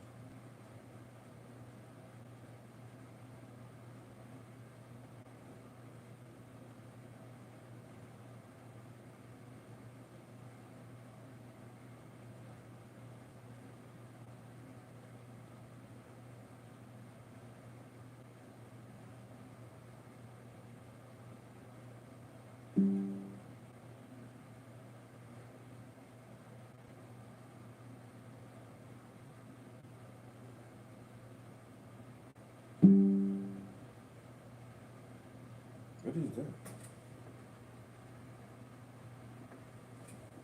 What is that?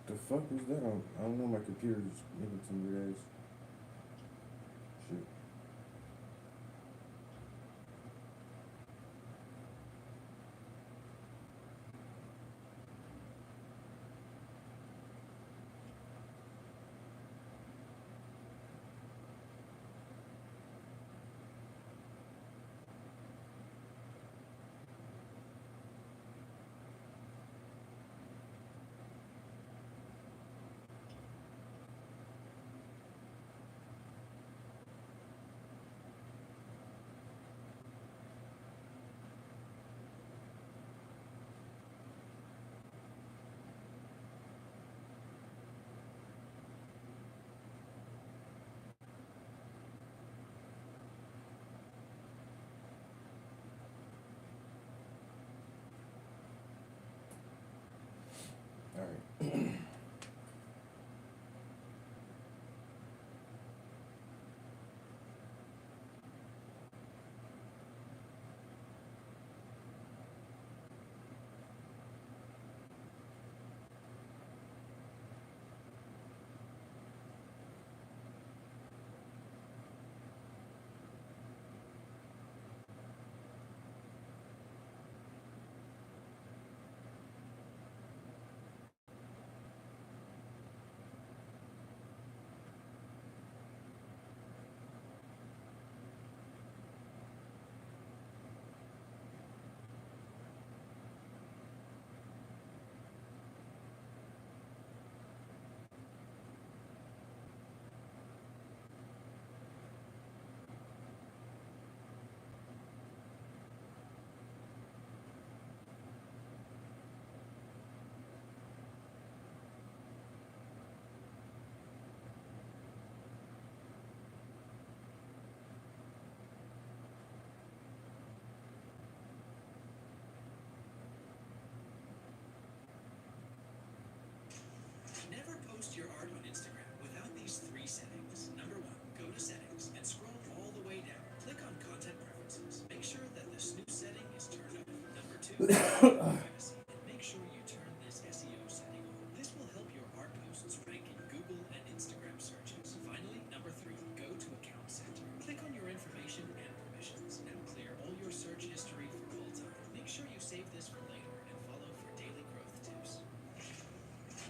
The fuck is that? I don't know. My computer's making some weird ass shit. 2, privacy, and make sure you turn this SEO setting on. This will help your art posts rank in Google and Instagram searches. Finally, number 3, go to Account Center. Click on your information and permissions. Now clear all your search history for all time. Make sure you save this for later and follow for daily growth tips.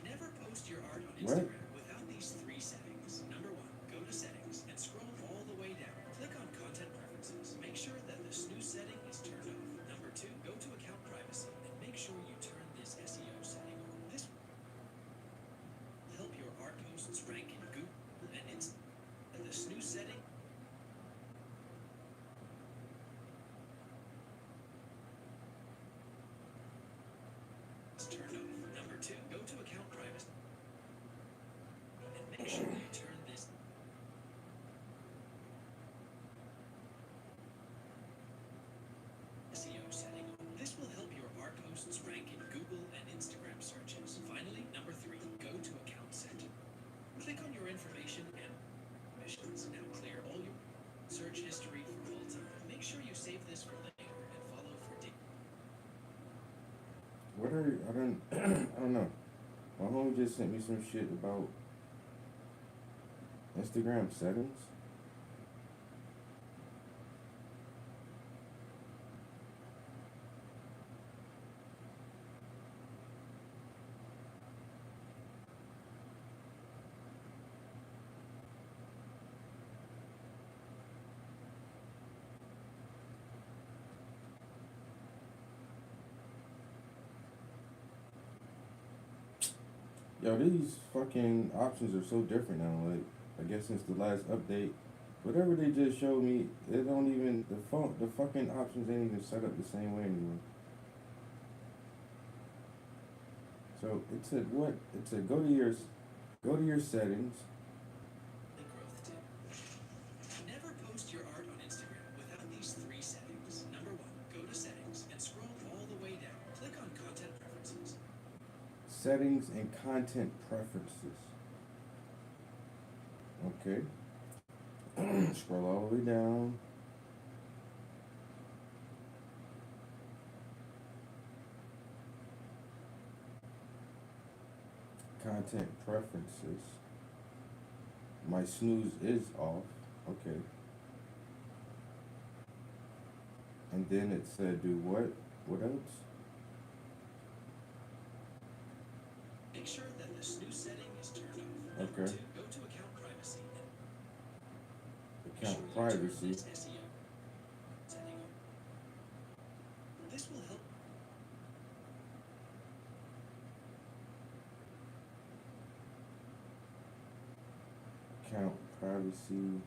Never post your art on What? Instagram without these 3 settings. Number 1, go to settings and scroll all the way down. Click on content preferences. Make sure that the snooze setting is turned off. Number 2, go to account privacy and make sure you turn this SEO setting on. This will help your art posts rank in Google and the snooze setting is turned off. Number 2, go to account privacy and make sure you turn this SEO setting on. This will help your art posts rank in Google and Instagram searches. Finally, number 3, go to Account Center. Click on your information and permissions. Now clear all your search history for all time. Make sure you save this for later and follow for What are I don't I don't know. My homie just sent me some shit about Instagram settings. Yo, these fucking options are so different now. Like, I guess since the last update, whatever they just showed me, it don't even the fucking options ain't even set up the same way anymore. So it said what? It said go to your settings. daily growth tip. Never post your art on Instagram without these 3 settings. Number 1, go to settings and scroll all the way down. Click on content preferences. Settings and content preferences. Okay. Scroll all the way down. Content preferences. My snooze is off. Okay. And then it said do what? What else? Make sure that the snooze setting is turned off. Number Okay. 2, go to account privacy and make Account sure you turn privacy. this SEO setting on. This will help Account privacy.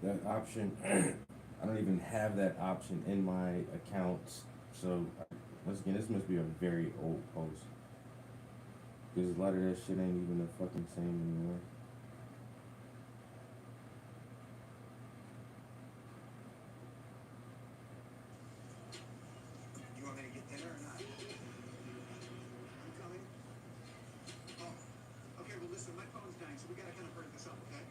That option, I don't even have that option in my accounts. So, once again, this must be a very old post. Because a lot of that shit ain't even the fucking same anymore. You want me to get dinner or not? I'm coming. Oh, okay, well listen, my phone's dying, so we gotta kind of hurry this up, okay?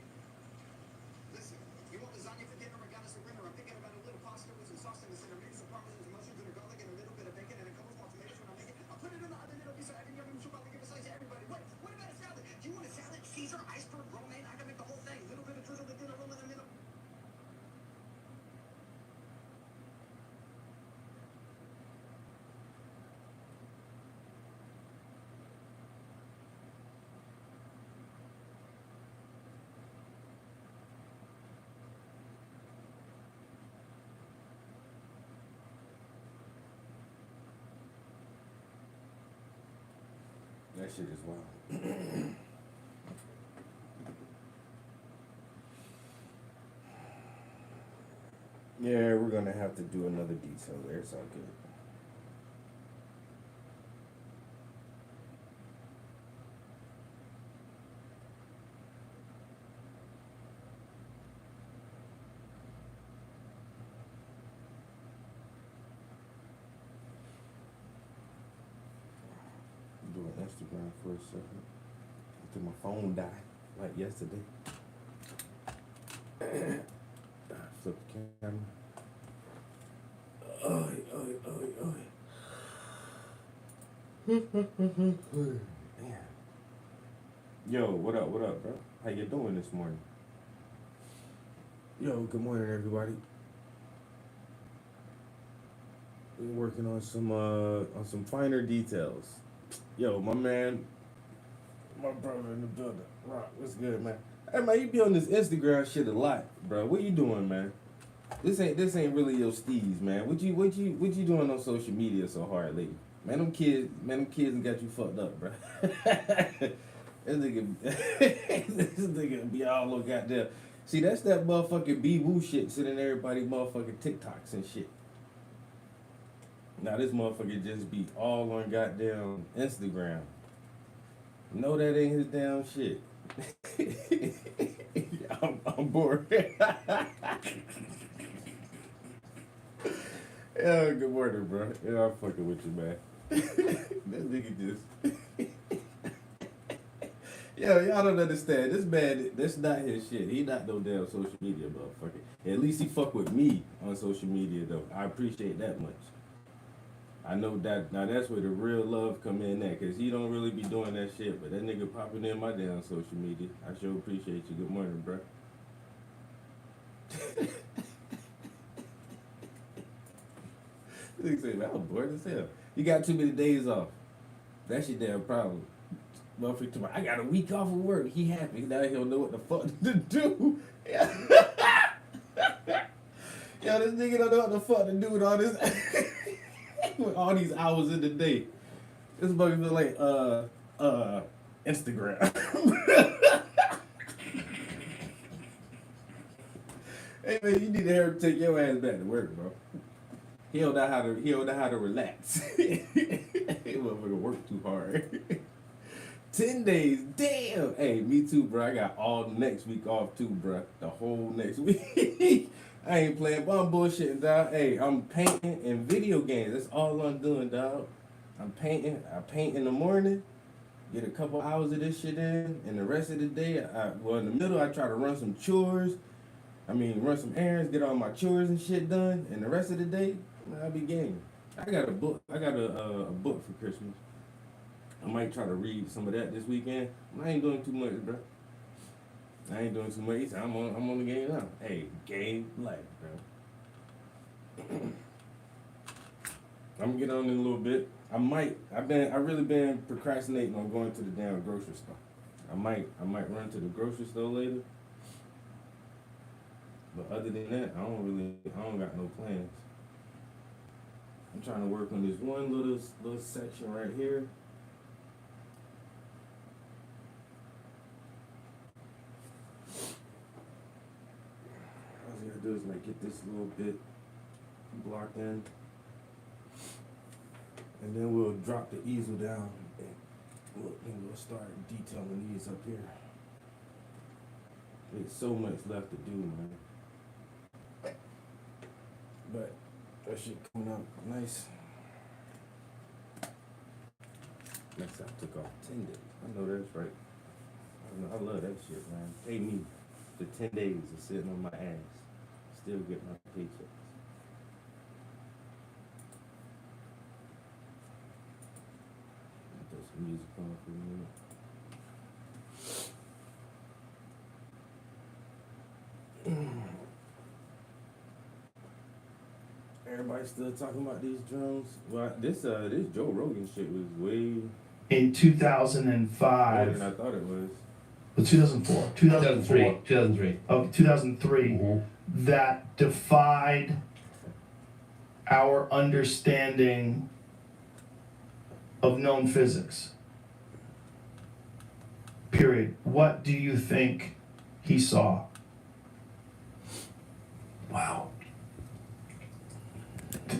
Listen, you want lasagna for dinner, regatta for dinner, I'm thinking about a little pasta with some sauce in the center, maybe some parmesan, some mushrooms and a garlic and a little bit of bacon and a couple small tomatoes when I make it. I'll put it in the oven, it'll be so and yummy, so probably give a slice to everybody. Wait, what about a salad? Do you want a salad? Caesar, iceberg, romaine, I can make the whole thing. Little bit of drizzle to dinner roll in the middle. That shit is wild. Yeah, we're gonna have to do another detail there. It's all good. Doing Instagram for a second until my phone died, like yesterday. Flip the camera. Yo, what up, bro? How you doing this morning? Yo, good morning, everybody. We're working on some finer details. Yo, my man, my brother in the building. Rock, what's good, man? Hey, man, you be on this Instagram shit a lot, bro. What you doing, man? This ain't really your steez, man. What you doing on social media so hard lately? Man, them kids done got you fucked up, bro. This nigga be all over goddamn. See, that's that motherfucking B-Woo shit sitting in everybody's motherfucking TikToks and shit. Now this motherfucker just be all on goddamn Instagram. No, that ain't his damn shit. I'm bored. Yeah, good morning, bro. Yeah, I'm fucking with you, man. This nigga just... Yo, y'all don't understand. This man, that's not his shit. He not no damn social media motherfucker. At least he fuck with me on social media, though. I appreciate that much. I know that, now that's where the real love come in at, because he don't really be doing that shit, but that nigga popping in my damn social media. I sure appreciate you. Good morning, bro. Nigga say, man, I'm bored as hell. You got too many days off. That's your damn problem. Motherfucker, tomorrow, I got a week off of work. He happy. Now he don't know what the fuck to do. Yo, this nigga don't know what the fuck to do with all this, with all these hours in the day. This motherfucker feel like, Instagram. Hey man, you need to have him take your ass back to work, bro. He don't know how to relax. He motherfucker work too hard. 10 days, damn. Hey, me too, bro. I got all next week off too, bro. The whole next week. I ain't playing, but I'm bullshitting, dog. Hey, I'm painting and video games. That's all I'm doing, dog. I'm painting. I paint in the morning, get a couple hours of this shit in, and the rest of the day, in the middle, I try to run some chores. Run some errands, get all my chores and shit done, and the rest of the day, I'll be gaming. I got a book. I got a book for Christmas. I might try to read some of that this weekend. I ain't doing too much, bro. I ain't doing too much. I'm on the game now. Hey, game life, bro. I'm gonna get on in a little bit. I've really been procrastinating on going to the damn grocery store. I might run to the grocery store later. But other than that, I don't got no plans. I'm trying to work on this one little section right here. All I gotta do is like get this little bit blocked in. And then we'll drop the easel down and we'll start detailing these up here. There's so much left to do, man. But that shit coming out nice. Next time I took off 10 days. I know that's right. I love that shit, man. Pay me for 10 days of sitting on my ass. Still get my paychecks. Throw some music on for a minute. Everybody still talking about these drones. Well, this Joe Rogan shit was way In 2005. more than I thought it was. 2004. 2004. 2003. Of 2003. Mhm. That defied our understanding of known physics. Period. What do you think he saw? Wow.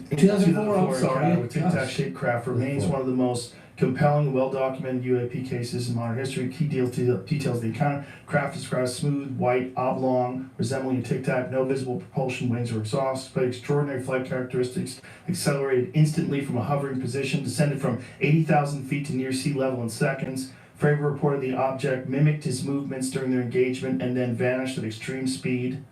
2004, I'm sorry. Tic Tac shaped craft remains one of the most compelling and well-documented UAP cases in modern history. Key details of the encounter. Craft describes smooth, white, oblong, resembling a Tic Tac, no visible propulsion, wings or exhaust, but extraordinary flight characteristics, accelerated instantly from a hovering position, descended from 80,000 feet to near sea level in seconds. Fravor reported the object mimicked his movements during their engagement and then vanished at extreme speed.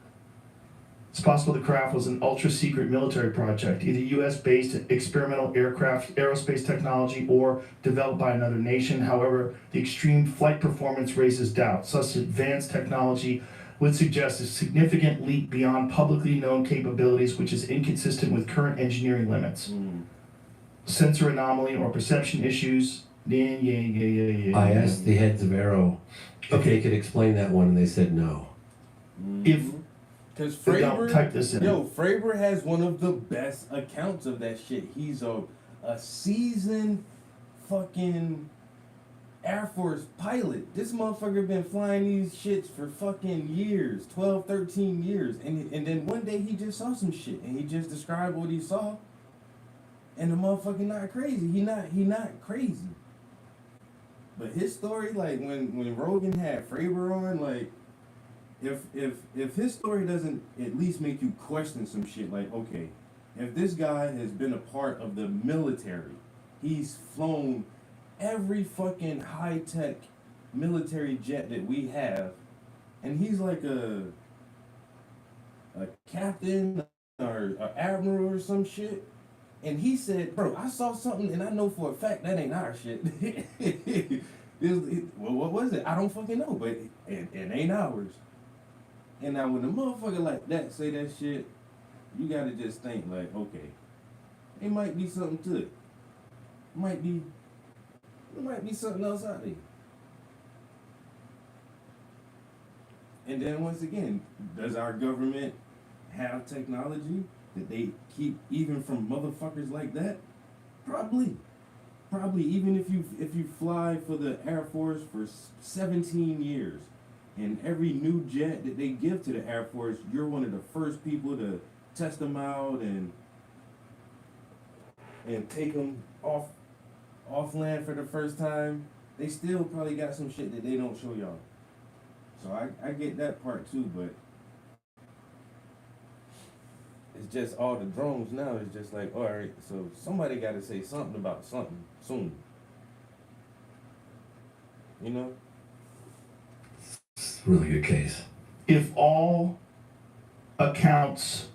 It's possible the craft was an ultra-secret military project, either U.S.-based experimental aerospace technology, or developed by another nation. However, the extreme flight performance raises doubt. Such advanced technology would suggest a significant leap beyond publicly known capabilities, which is inconsistent with current engineering limits. Sensor anomaly or perception issues. Yeah. I asked the heads of Aero if they could explain that one, and they said no. If Because I'll type this in. Fravor has one of the best accounts of that shit. He's a seasoned fucking Air Force pilot. This motherfucker been flying these shits for fucking years, 12, 13 years. And then one day he just saw some shit and he just described what he saw. And the motherfucker not crazy. He not crazy. But his story, like when Rogan had Fravor on, like if his story doesn't at least make you question some shit, like, okay, if this guy has been a part of the military, he's flown every fucking high-tech military jet that we have, and he's like a captain or an admiral or some shit, and he said, bro, I saw something and I know for a fact that ain't our shit. Well, what was it? I don't fucking know, but it ain't ours. And now when the motherfucker like that say that shit, you gotta just think like, okay, it might be something to it. There might be something else out there. And then once again, does our government have technology that they keep even from motherfuckers like that? Probably. Even if you fly for the Air Force for 17 years, and every new jet that they give to the Air Force, you're one of the first people to test them out and take them off land for the first time. They still probably got some shit that they don't show y'all. So I get that part too, but it's just all the drones now. It's just like, all right, so somebody got to say something about something soon. You know? It's a really good case. If all accounts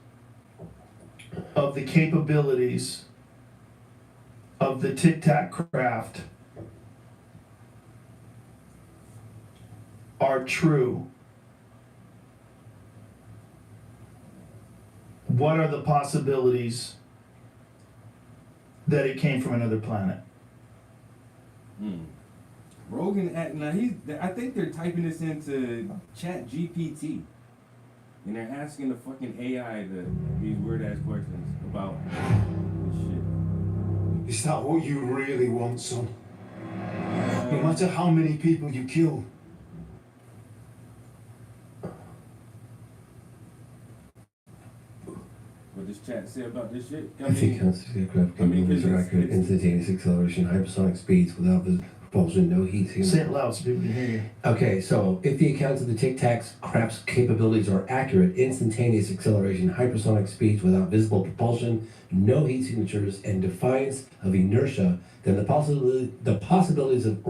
of the capabilities of the Tic Tac craft are true, what are the possibilities that it came from another planet? Rogan, I think they're typing this into Chat GPT, and they're asking the fucking AI these weird ass questions about this shit. Is that what you really want, son? No matter how many people you kill. What does Chat say about this shit? If the accounts of the aircraft capabilities are accurate, instantaneous acceleration, hypersonic speeds without propulsion, no heat Say signature. it loud so people can hear you. Okay, so if the accounts of the Tic Tac's craft's capabilities are accurate, instantaneous acceleration, hypersonic speeds without visible propulsion, no heat signatures, and defiance of inertia, then the possibilities of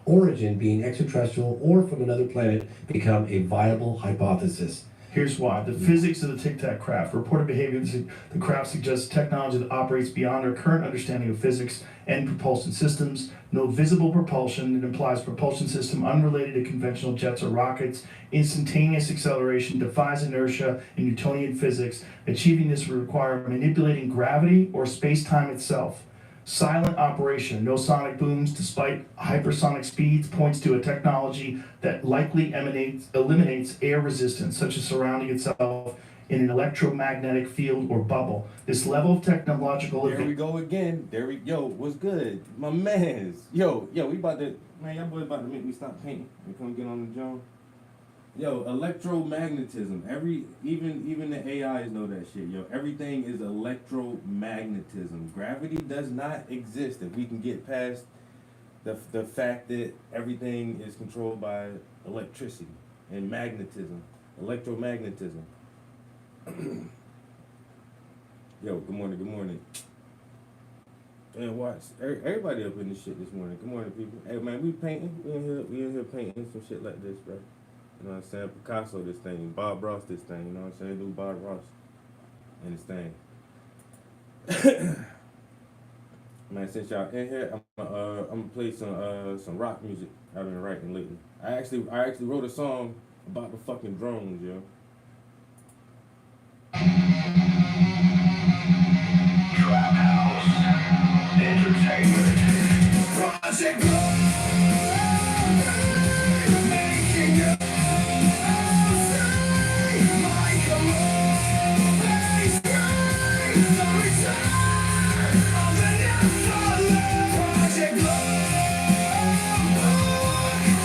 origin being extraterrestrial or from another planet become a viable hypothesis. Here's why. The physics of the Tic Tac craft. Reported behavior of the craft suggests technology that operates beyond our current understanding of physics and propulsion systems. No visible propulsion. It implies propulsion system unrelated to conventional jets or rockets. Instantaneous acceleration defies inertia in Newtonian physics. Achieving this would require manipulating gravity or space-time itself. Silent operation, no sonic booms despite hypersonic speeds, points to a technology that likely eliminates air resistance, such as surrounding itself in an electromagnetic field or bubble. This level of technological There we go again. Yo, what's good? My mans. Yo, we about to, man, y'all boys about to make me stop painting and come get on the joint. Yo, electromagnetism. Even the AIs know that shit. Yo, everything is electromagnetism. Gravity does not exist if we can get past the fact that everything is controlled by electricity and magnetism. Electromagnetism. Yo, good morning. And watch, everybody up in this shit this morning. Good morning, people. Hey, man, we painting. We in here painting some shit like this, bro. You know what I'm saying? Picasso this thing, Bob Ross this thing, you know what I'm saying? Do Bob Ross and this thing. Man, since y'all in here, I'm gonna play some rock music I've been writing lately. I actually wrote a song about the fucking drones, yo. Trap House Entertainment. Project Blood. Making you outside. Michael Bay's great. The return of the Nephilim. Project Blood.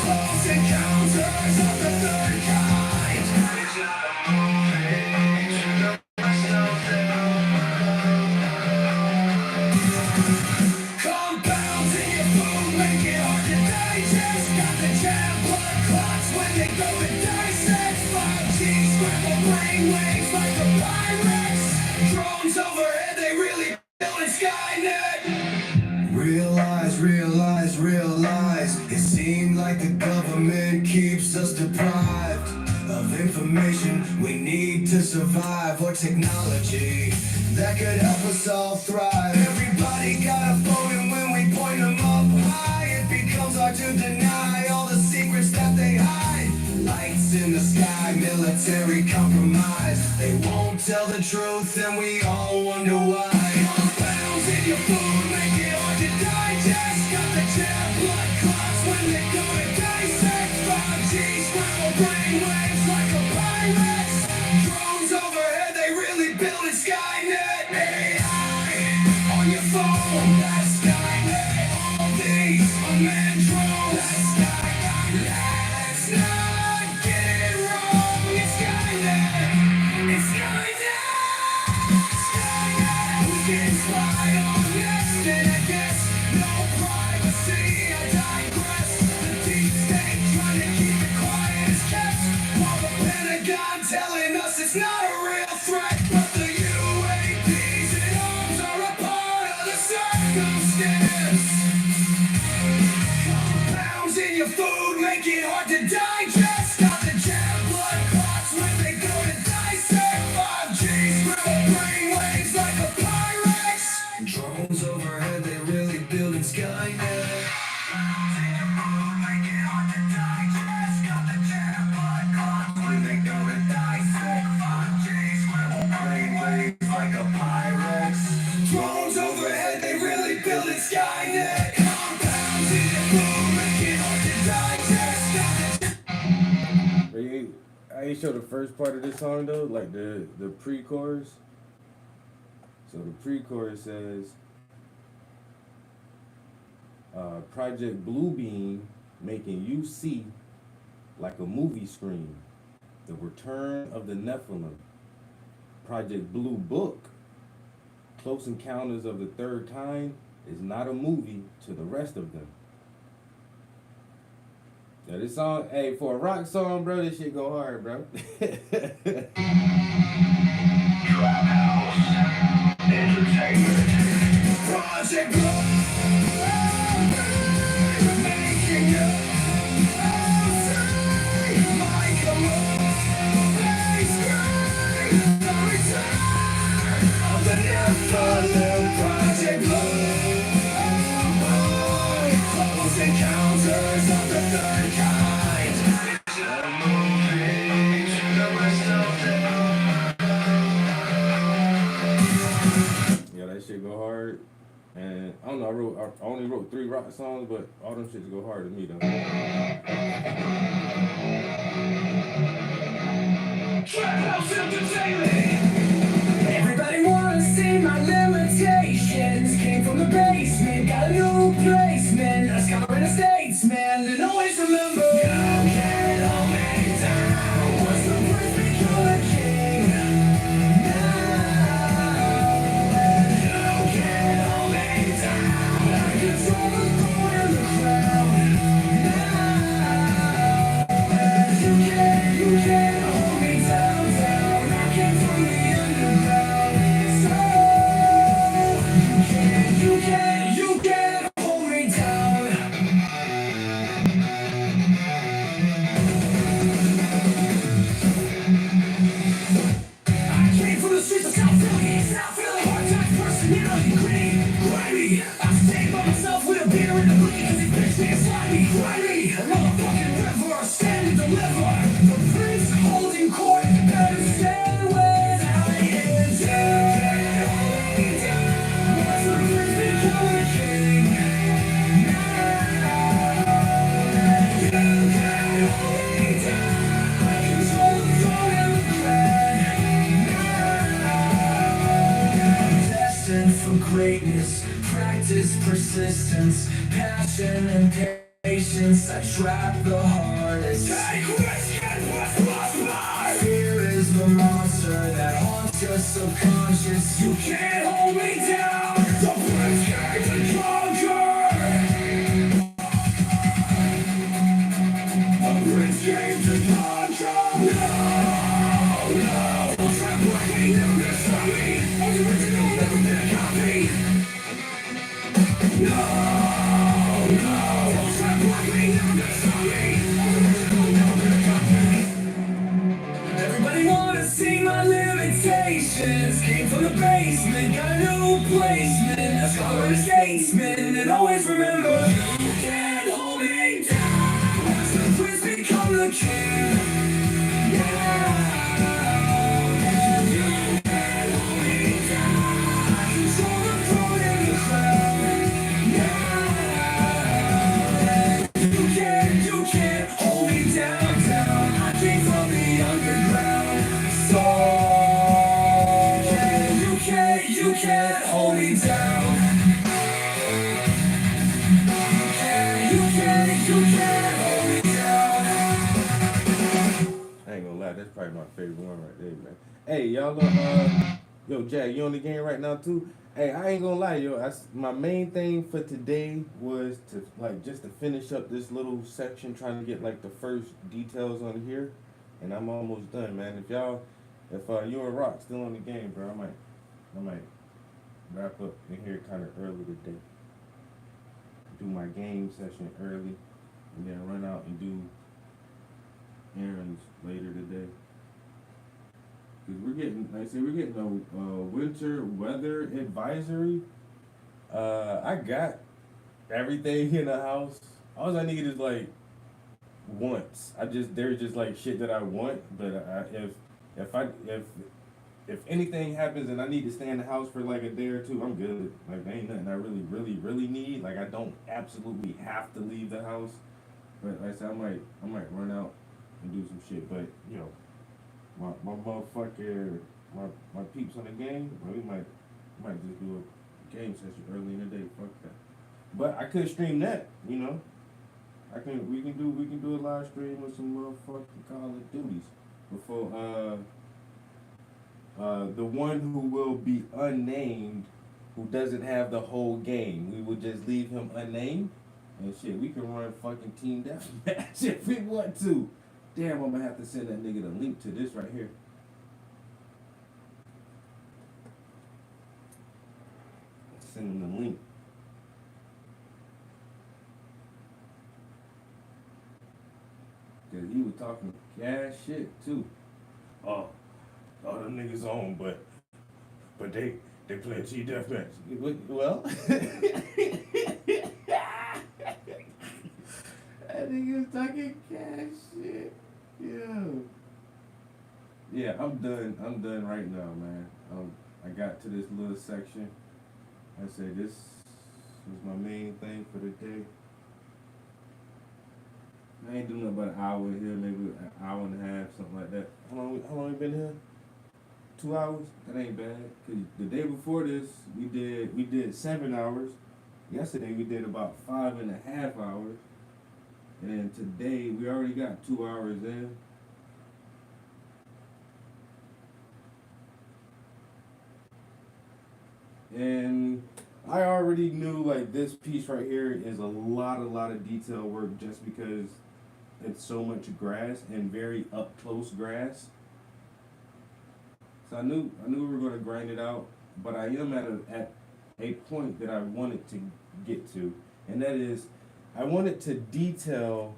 Close encounters of the third kind. It's not a movie. To the rest of them. Compounds in your food make it hard to digest. Got the jam blood clots when they go to dissect. 5G scramble brain waves like a Pyrex. Drones overhead, they really building Skynet. Realize, realize, realize. It seems like the government keeps us deprived of information we need to survive, or technology that could help us all thrive. Everybody got a phone, and when we point them up high, it becomes hard to deny all the secrets that they hide. Lights in the sky, military compromise. They won't tell the truth, and we all wonder why. Compounds in your food make it hard to digest. Got the jam blood clots when they go to dissect. 5G scramble brain waves like a Pyrex. Drones overhead, they really building Skynet. AI on your phone, that's Skynet. All these unmanned drones, that's Skynet. Let's not get it wrong, it's Skynet. It's Skynet. Skynet. We can fly on next, and I guess no privacy. I digress. The deep state trying to keep it quiet as kept, while the Pentagon telling us it's not a real threat. But the UAPs and arms are a part of the circumstance. Compounds in your food make it hard to digest. Got the jam blood clots when they go to dissect. 5G scramble brain waves like a Pyrex. Drones overhead, they really building Skynet. Compounds in your food make it hard to digest. Got the jam blood clots when they go to dissect. 5G scramble brain waves like a Pyrex. Drones overhead, they really building Skynet. Compounds in your food make it hard to digest. Got the I ain't show the first part of this song though, like the pre-chorus. So the pre-chorus says, Project Bluebeam making you see like a movie screen. The return of the Nephilim. Project Blue Book. Close Encounters of the Third Kind is not a movie to the rest of them. Yeah, this song, hey, for a rock song, bro, this shit go hard, bro. Trap House Entertainment. Project Blood. Making you outside. Michael Bay's great. The return of the Nephilim. Project Blood. Close encounters of the third kind. It's not a movie to the rest of them. Yeah, that shit go hard. And I don't know, I only wrote 3 rock songs, but all them shits go hard to me though. Trap House Entertainment. Everybody wanna see my limitations. Came from the basement, got a new placement. A scholar and a statesman, and always remember, you can't hold me down. Once the prince become a king, now you can't hold me down. I control the throne and the crown. Now you can't hold me down, down. I came from the underground. So you can't Because these bitches slimy, grimy, a motherfucking river, stand and deliver. The prince holding court, better stand when I enter. Watch the prince become a king. You can hold me down. I control the throne and the crown. Destined for greatness, practice persistence, passion and patience. I trap the hardest. Take risk and prosper. Fear is the monster that haunts your subconscious. You can't hold me down. The prince came to conquer. The prince came to conquer. No, no. Trap like me, never gonna stop me. Only original, never been a copy. No, no. Trap like me, never gonna stop me. Only original, never been a copy. Everybody wanna see my limitations. Came from the basement, got a new placement. A scholar and a statesman, and always remember, you can't hold me down. Watch the prince become the king. Yeah. You can't hold me down. I control the throne and the crown. Yeah. You can't hold me down, down. I came from the underground. So you can't hold me down. You can't hold me down. I ain't gonna lie, that's probably my favorite one right there, man. Hey, y'all, yo, Jack, you on the game right now too? Hey, I ain't gonna lie, yo. My main thing for today was to just to finish up this little section, trying to get like the first details on here, and I'm almost done, man. If you and Rock still on the game, bro, I might wrap up in here kind of early today. Do my game session early, and then run out and do errands later today. Cause we're getting a winter weather advisory. I got everything in the house. All I need is like wants. There's just like shit that I want, but if anything happens and I need to stay in the house for like a day or two, I'm good. Like there ain't nothing I really need. Like I don't absolutely have to leave the house. But like I said, I might run out and do some shit. But you know, my motherfucker, my peeps on the game, well, we might just do a game session early in the day. Fuck that. But I could stream that, you know. We can do a live stream with some motherfucking Call of Duties before the one who will be unnamed, who doesn't have the whole game. We will just leave him unnamed, and shit, we can run fucking team deathmatch if we want to. Damn, I'm gonna have to send that nigga the link to this right here. Send him the link. Cause he was talking gas shit too. Oh, them niggas on, but they play team deathmatch. Well, that nigga's talking cash shit. Yeah, I'm done right now, man. I got to this little section. I said this was my main thing for the day. I ain't doing nothing but an hour here, maybe an hour and a half, something like that. How long we been here? 2 hours? That ain't bad. Cause the day before this, we did 7 hours. Yesterday we did about 5.5 hours. And then today we already got 2 hours in. And I already knew like this piece right here is a lot of detail work just because it's so much grass and very up close grass. So I knew we were gonna grind it out, but I am at a point that I wanted to get to, and that is I wanted to detail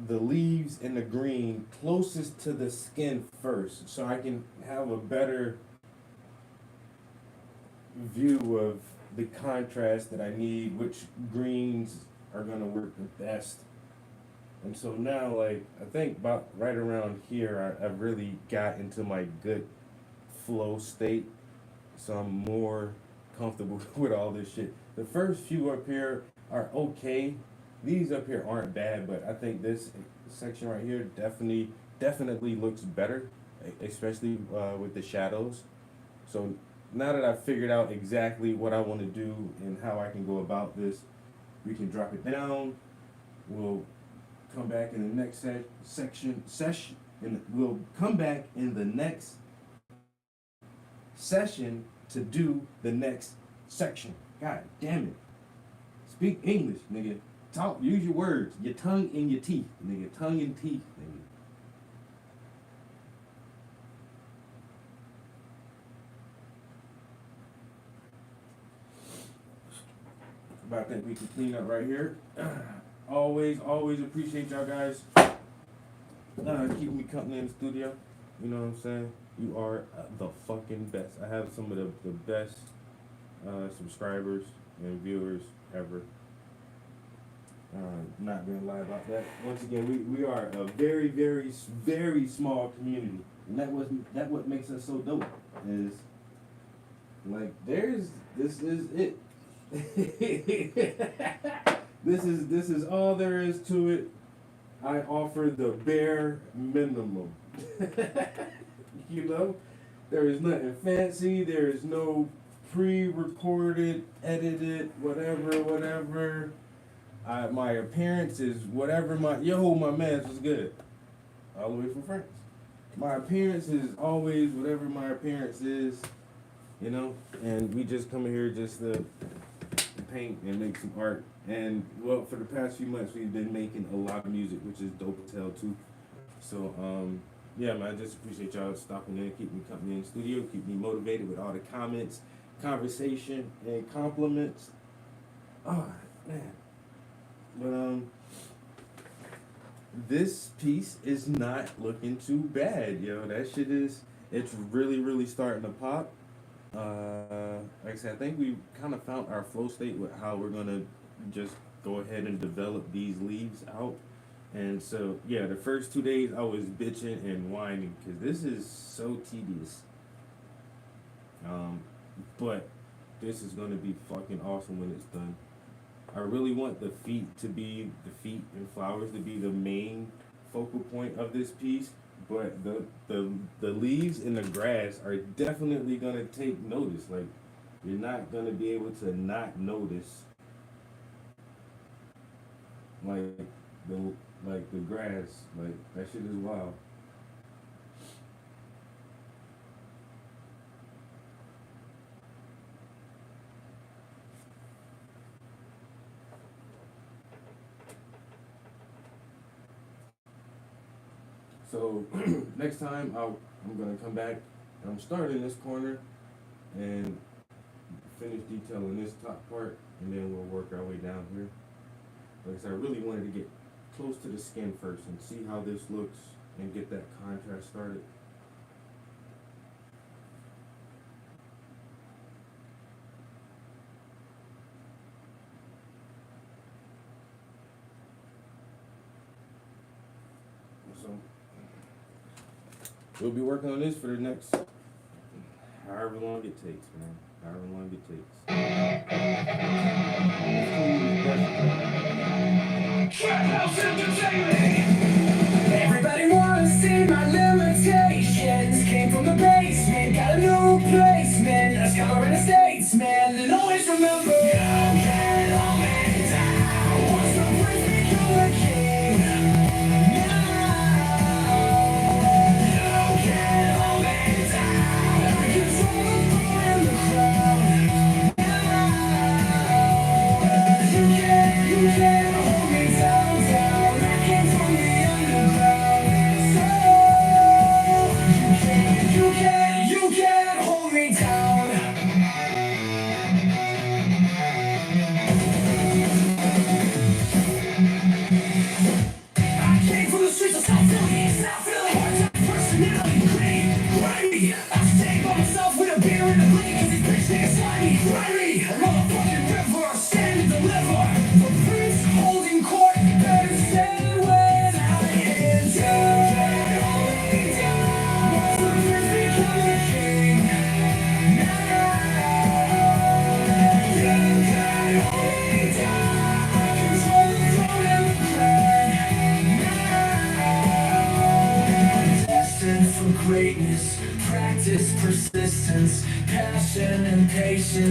the leaves and the green closest to the skin first, so I can have a better view of the contrast that I need, which greens are gonna work the best. And so now, like, I think about right around here, I've really got into my good flow state. So I'm more comfortable with all this shit. The first few up here are okay. These up here aren't bad, but I think this section right here definitely looks better, especially with the shadows. So now that I've figured out exactly what I want to do and how I can go about this, we can drop it down. We'll come back in the next session, and we'll come back in the next session to do the next section. God damn it. Speak English, nigga. Talk, use your words, your tongue and your teeth, nigga. Tongue and teeth, nigga. But I think we can clean up right here. Always appreciate y'all guys. Keep me company in the studio. You know what I'm saying? You are the fucking best. I have some of the best subscribers and viewers ever. Not gonna lie about that. Once again, we are a very small community, and that what makes us so dope. Is like this is it. This is all there is to it. I offer the bare minimum. You know, there is nothing fancy. There is no pre-recorded, edited, whatever. My appearance is whatever my man's was good. All the way from France. My appearance is always whatever my appearance is, you know, and we just come here just to paint and make some art. And well, for the past few months we've been making a lot of music, which is dope as hell too. So yeah, man, I just appreciate y'all stopping in, keep me company in the studio, keep me motivated with all the comments, conversation, and compliments. Oh man. But this piece is not looking too bad, yo. That shit it's really starting to pop. Like I said, I think we kind of found our flow state with how we're gonna just go ahead and develop these leaves out. And so yeah, the first 2 days I was bitching and whining because this is so tedious. But this is gonna be fucking awesome when it's done. I really want the feet and flowers to be the main focal point of this piece, but the leaves and the grass are definitely gonna take notice. Like, you're not gonna be able to not notice like the grass. Like, that shit is wild. So next time I'm gonna come back. I'm starting this corner and finish detailing this top part, and then we'll work our way down here. Like I said, I really wanted to get close to the skin first and see how this looks and get that contrast started. So we'll be working on this for the next however long it takes, man. However long it takes. Everybody wanna see my limitations. Came from the basement, got a new placement. A scholar and a statesman, and always remember, you can't hold me down. Once the prince become a king, you can't hold me down. Every controller in the crowd, you can't hold me down. I can't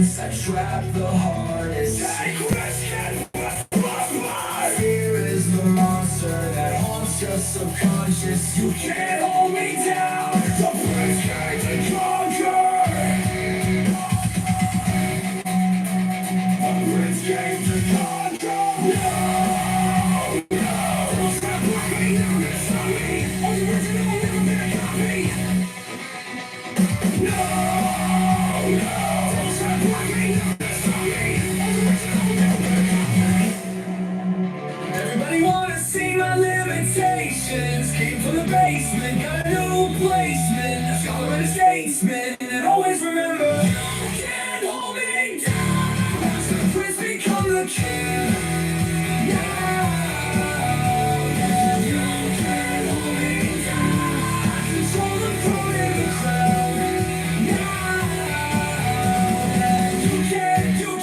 silence, I trap the hardest. Take risk and fear is the monster that haunts your subconscious. You can't hold me down. The prince came to conquer. The prince came to conquer. No, no. Don't try to break me, never gonna stop me. Original, never been a copy. No, no. Don't try to break me, never gonna stop me. Original, never been a copy. Everybody wanna see my limitations. Came from the basement, got a new placement. A scholar and a statesman, and always remember, you can't hold me down. Watch the prince become the king. Yeah, you can't hold me down. I control the throne and the crown. Yeah, you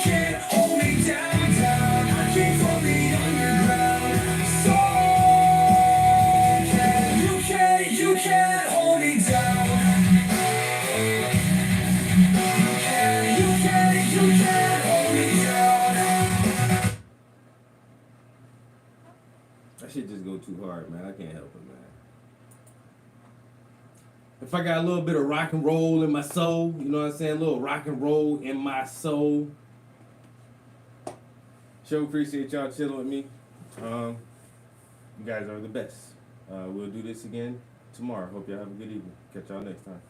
can't hold me down. I came from the underground. So you can't hold me down. You can't hold me down. That shit just go too hard, man. I can't help it, man. If I got a little bit of rock and roll in my soul, you know what I'm saying? A little rock and roll in my soul. Sure appreciate y'all chilling with me. You guys are the best. We'll do this again tomorrow. Hope y'all have a good evening. Catch y'all next time.